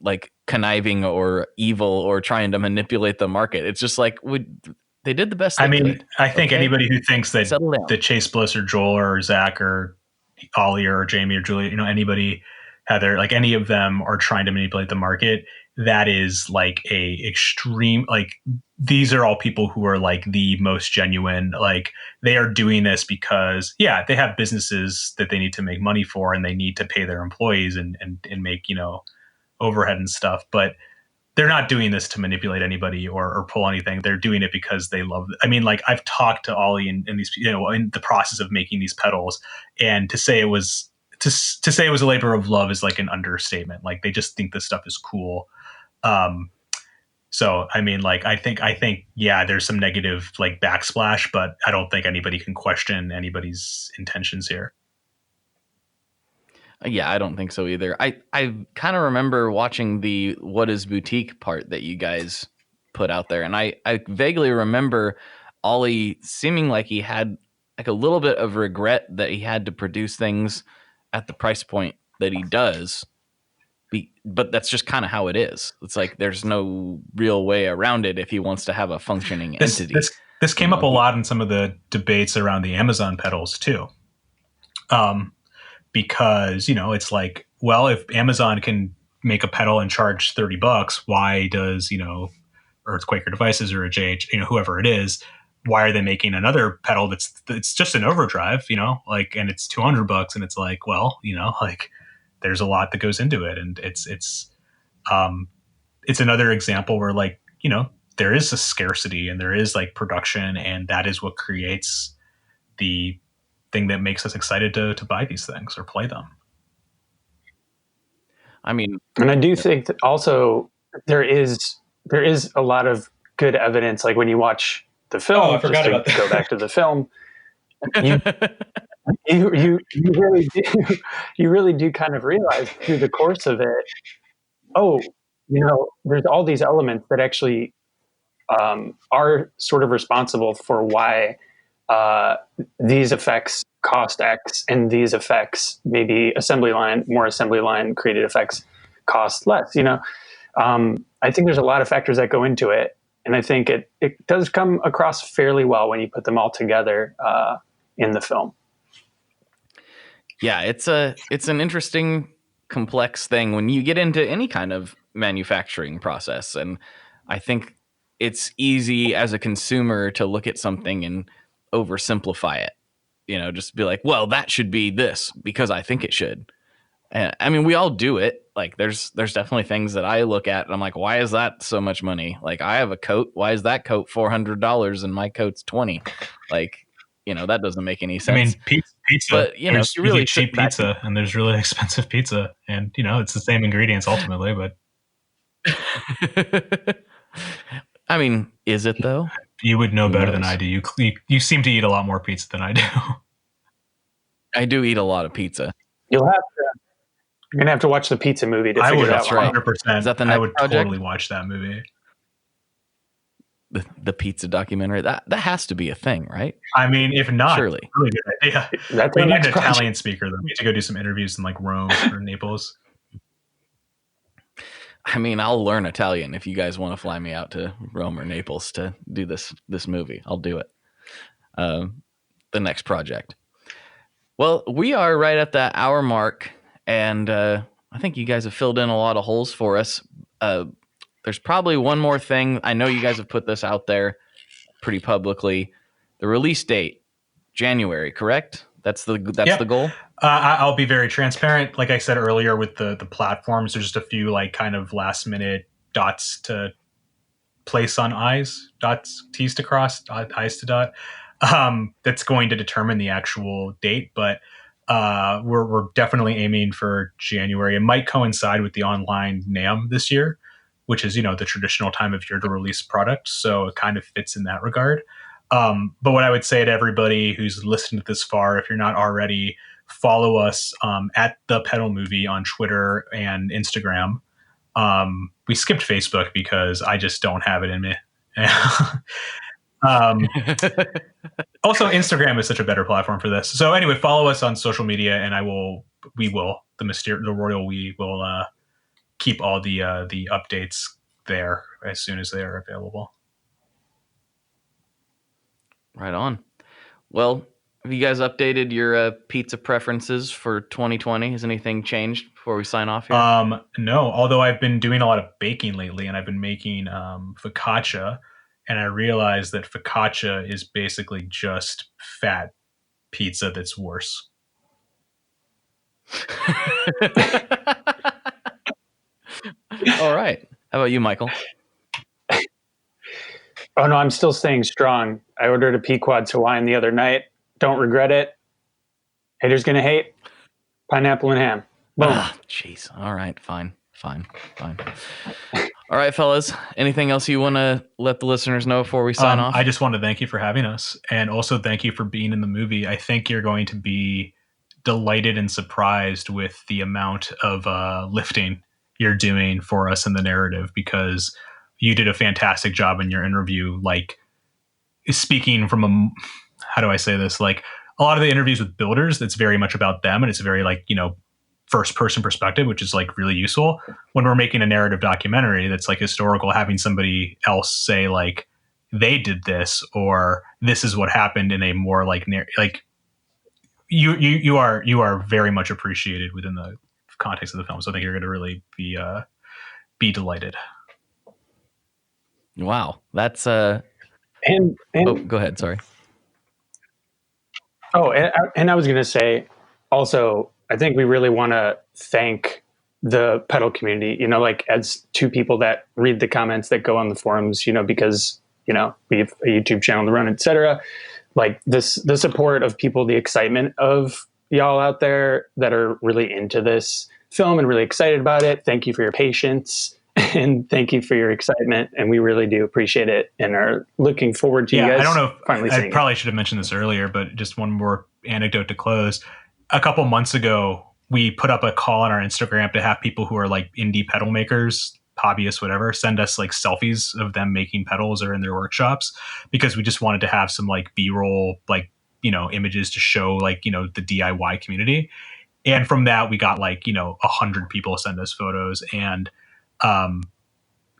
like conniving or evil or trying to manipulate the market. It's just like they did the best they could. I think anybody who thinks that Chase Bliss or Joel or Zach or Ollie or Jamie or Julia, anybody, Heather, like any of them are trying to manipulate the market, that is like a extreme, like these are all people who are like the most genuine, like they are doing this because they have businesses that they need to make money for and they need to pay their employees and make, overhead and stuff. But they're not doing this to manipulate anybody or pull anything. They're doing it because they love it. I mean, like I've talked to Ollie in these, in the process of making these pedals, and to say it was a labor of love is like an understatement. Like they just think this stuff is cool. So, I mean, like, I think, there's some negative like backsplash, but I don't think anybody can question anybody's intentions here. Yeah, I don't think so either. I kind of remember watching the What is Boutique part that you guys put out there. And I vaguely remember Ollie seeming like he had like a little bit of regret that he had to produce things at the price point that he does. But that's just kind of how it is. It's like there's no real way around it if he wants to have a functioning entity. This came up a lot in some of the debates around the Amazon pedals too. Because, it's like, well, if Amazon can make a pedal and charge $30, why does, Earthquaker Devices or a JH, whoever it is, why are they making another pedal it's just an overdrive, and it's $200 and it's like, well, there's a lot that goes into it. And it's another example where, like, you know, there is a scarcity and there is like production, and that is what creates the thing that makes us excited to buy these things or play them. I mean, and I do think that also there is a lot of good evidence. Like when you watch the film, Oh, I forgot about that. Go back to the film, you really do, you really do kind of realize through the course of it, oh, you know, there's all these elements that actually are sort of responsible for why these effects cost X and these effects, maybe more assembly line created effects, cost less. You know, I think there's a lot of factors that go into it, and I think it does come across fairly well when you put them all together in the film. Yeah, it's an interesting, complex thing when you get into any kind of manufacturing process, and I think it's easy as a consumer to look at something and oversimplify it. You know, just be like, well, that should be this because I think it should. And I mean, we all do it. Like there's definitely things that I look at and I'm like, why is that so much money? Like I have a coat. Why is that coat $400 and my coat's $20? Like, you know, that doesn't make any sense. I mean, pizza, but you know, you really cheap pizza and there's really expensive pizza, and you know, it's the same ingredients ultimately, but I mean, is it though? You would know better than I do. You seem to eat a lot more pizza than I do. I do eat a lot of pizza. You're gonna have to watch the pizza movie to figure that out. 100%. Is that the next I would project? totally watch that movie. The pizza documentary, that has to be a thing, right? I mean, if not, surely. Really good idea. That's we need an Italian speaker though. We need to go do some interviews in like Rome or Naples. I mean, I'll learn Italian if you guys want to fly me out to Rome or Naples to do this movie. I'll do it. The next project. Well, we are right at that hour mark, and I think you guys have filled in a lot of holes for us. There's probably one more thing. I know you guys have put this out there pretty publicly. The release date, January, correct? That's the goal. I'll be very transparent. Like I said earlier, with the platforms, there's just a few like kind of last minute dots to place on I's, dots, T's to cross, I's to dot. That's going to determine the actual date, but we're definitely aiming for January. It might coincide with the online NAMM this year, which is, you know, the traditional time of year to release product. So it kind of fits in that regard. But what I would say to everybody who's listened to this far, if you're not already, follow us at The Pedal Movie on Twitter and Instagram. We skipped Facebook because I just don't have it in me. Also, Instagram is such a better platform for this. So anyway, follow us on social media, and we will keep all the updates there as soon as they are available. Right on. Well, have you guys updated your pizza preferences for 2020? Has anything changed before we sign off here? No, although I've been doing a lot of baking lately, and I've been making focaccia, and I realized that focaccia is basically just fat pizza that's worse. All right. How about you, Michael? Oh no, I'm still staying strong. I ordered a Pequod's Hawaiian the other night. Don't regret it. Haters gonna hate. Pineapple and ham. Boom. Jeez. All right. Fine. All right, fellas. Anything else you want to let the listeners know before we sign off? I just want to thank you for having us, and also thank you for being in the movie. I think you're going to be delighted and surprised with the amount of lifting you're doing for us in the narrative, because you did a fantastic job in your interview, like speaking from how do I say this? Like a lot of the interviews with builders, it's very much about them, and it's very like, you know, first person perspective, which is like really useful. When we're making a narrative documentary that's like historical, having somebody else say like they did this, or this is what happened in a more like you are very much appreciated within the context of the film. So I think you're going to really be delighted. Wow, that's and oh, go ahead. Sorry. Oh, and I was going to say also, I think we really want to thank the pedal community, like as two people that read the comments that go on the forums, because, we have a YouTube channel to run, etc. Like the support of people, the excitement of y'all out there that are really into this film and really excited about it. Thank you for your patience and thank you for your excitement. And we really do appreciate it and are looking forward to you guys. I don't know. Finally I probably should have mentioned this earlier, but just one more anecdote to close. A couple months ago, we put up a call on our Instagram to have people who are like indie pedal makers, hobbyists, whatever, send us like selfies of them making pedals or in their workshops, because we just wanted to have some like B-roll, like, images to show like, the DIY community. And from that, we got like, 100 people send us photos. And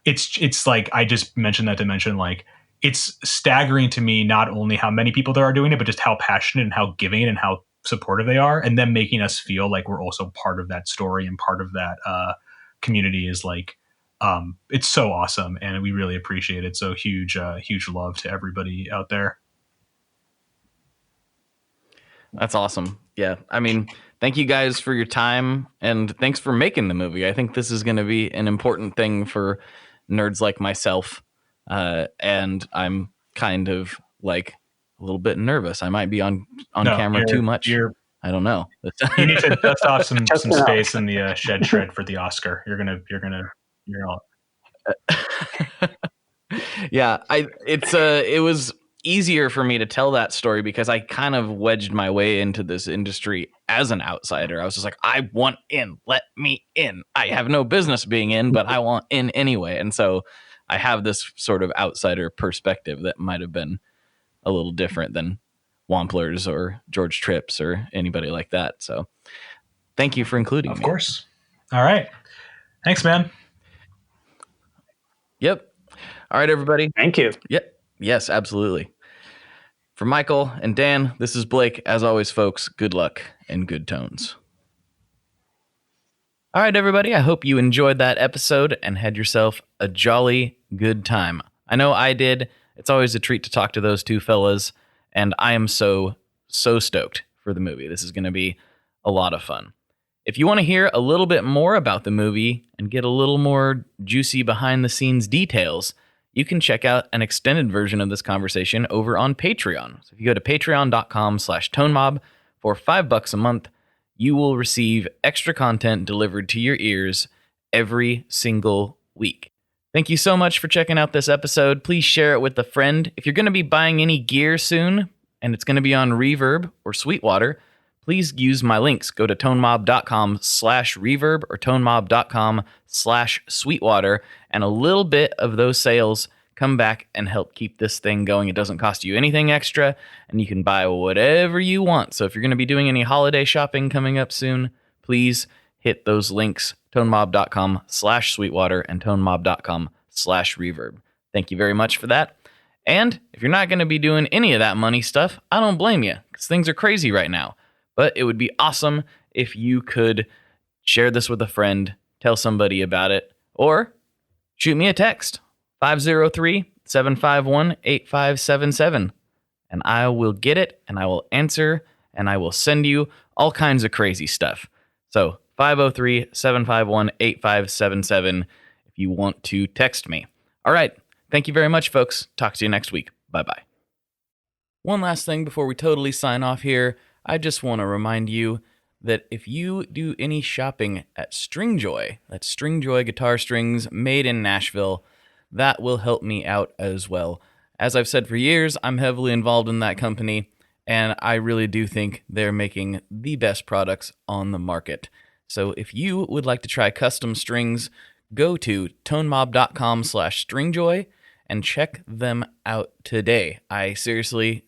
it's like, I just mentioned that to mention, like, it's staggering to me, not only how many people there are doing it, but just how passionate and how giving and how supportive they are. And them making us feel like we're also part of that story and part of that community is like, it's so awesome. And we really appreciate it. So huge love to everybody out there. That's awesome. Yeah. I mean, thank you guys for your time and thanks for making the movie. I think this is going to be an important thing for nerds like myself. And I'm kind of like a little bit nervous. I might be on camera too much. I don't know. You need to dust off some space in the shed shred for the Oscar. You're all. Yeah. It was easier for me to tell that story because I kind of wedged my way into this industry as an outsider. I was just like, I want in, let me in. I have no business being in, but I want in anyway. And so I have this sort of outsider perspective that might have been a little different than Wamplers or George Trips or anybody like that. So thank you for including me. Of course. All right. Thanks, man. Yep. All right, everybody. Thank you. Yep. Yes, absolutely. For Michael and Dan, this is Blake. As always, folks, good luck and good tones. All right, everybody. I hope you enjoyed that episode and had yourself a jolly good time. I know I did. It's always a treat to talk to those two fellas, and I am so stoked for the movie. This is going to be a lot of fun. If you want to hear a little bit more about the movie and get a little more juicy behind-the-scenes details, you can check out an extended version of this conversation over on Patreon. So if you go to patreon.com/tonemob for $5 a month, you will receive extra content delivered to your ears every single week. Thank you so much for checking out this episode. Please share it with a friend. If you're going to be buying any gear soon, and it's going to be on Reverb or Sweetwater, please use my links. Go to tonemob.com/reverb or tonemob.com/sweetwater, and a little bit of those sales come back and help keep this thing going. It doesn't cost you anything extra, and you can buy whatever you want. So if you're going to be doing any holiday shopping coming up soon, please hit those links, tonemob.com/sweetwater and tonemob.com/reverb. Thank you very much for that. And if you're not going to be doing any of that money stuff, I don't blame you, because things are crazy right now. But it would be awesome if you could share this with a friend, tell somebody about it, or shoot me a text, 503-751-8577. And I will get it, and I will answer, and I will send you all kinds of crazy stuff. So 503-751-8577 if you want to text me. All right. Thank you very much, folks. Talk to you next week. Bye-bye. One last thing before we totally sign off here. I just want to remind you that if you do any shopping at Stringjoy, that's Stringjoy guitar strings made in Nashville, that will help me out as well. As I've said for years, I'm heavily involved in that company, and I really do think they're making the best products on the market. So if you would like to try custom strings, go to tonemob.com/stringjoy and check them out today. I seriously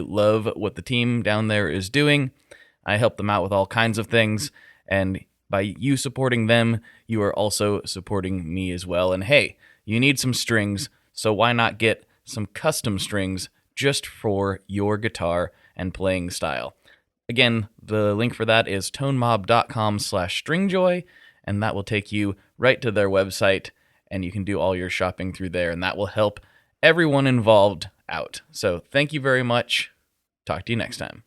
love what the team down there is doing. I help them out with all kinds of things, and by you supporting them, you are also supporting me as well. And hey, you need some strings, so why not get some custom strings just for your guitar and playing style? Again, the link for that is tonemob.com/stringjoy, and that will take you right to their website, and you can do all your shopping through there, and that will help everyone involved out. So thank you very much. Talk to you next time.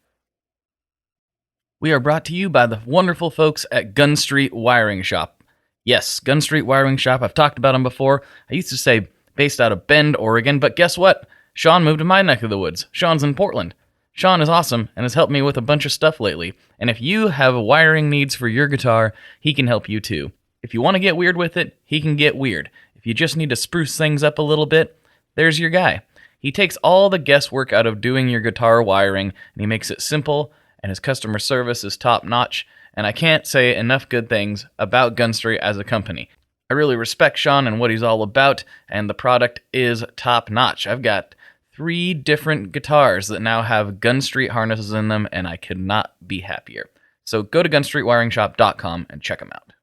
We are brought to you by the wonderful folks at Gun Street Wiring Shop. Yes, Gun Street Wiring Shop. I've talked about them before. I used to say based out of Bend, Oregon, but guess what? Sean moved to my neck of the woods. Sean's in Portland. Sean is awesome and has helped me with a bunch of stuff lately. And if you have wiring needs for your guitar, he can help you too. If you want to get weird with it, he can get weird. If you just need to spruce things up a little bit, there's your guy. He takes all the guesswork out of doing your guitar wiring, and he makes it simple, and his customer service is top-notch, and I can't say enough good things about Gun Street as a company. I really respect Sean and what he's all about, and the product is top-notch. I've got 3 different guitars that now have Gun Street harnesses in them, and I could not be happier. So go to gunstreetwiringshop.com and check them out.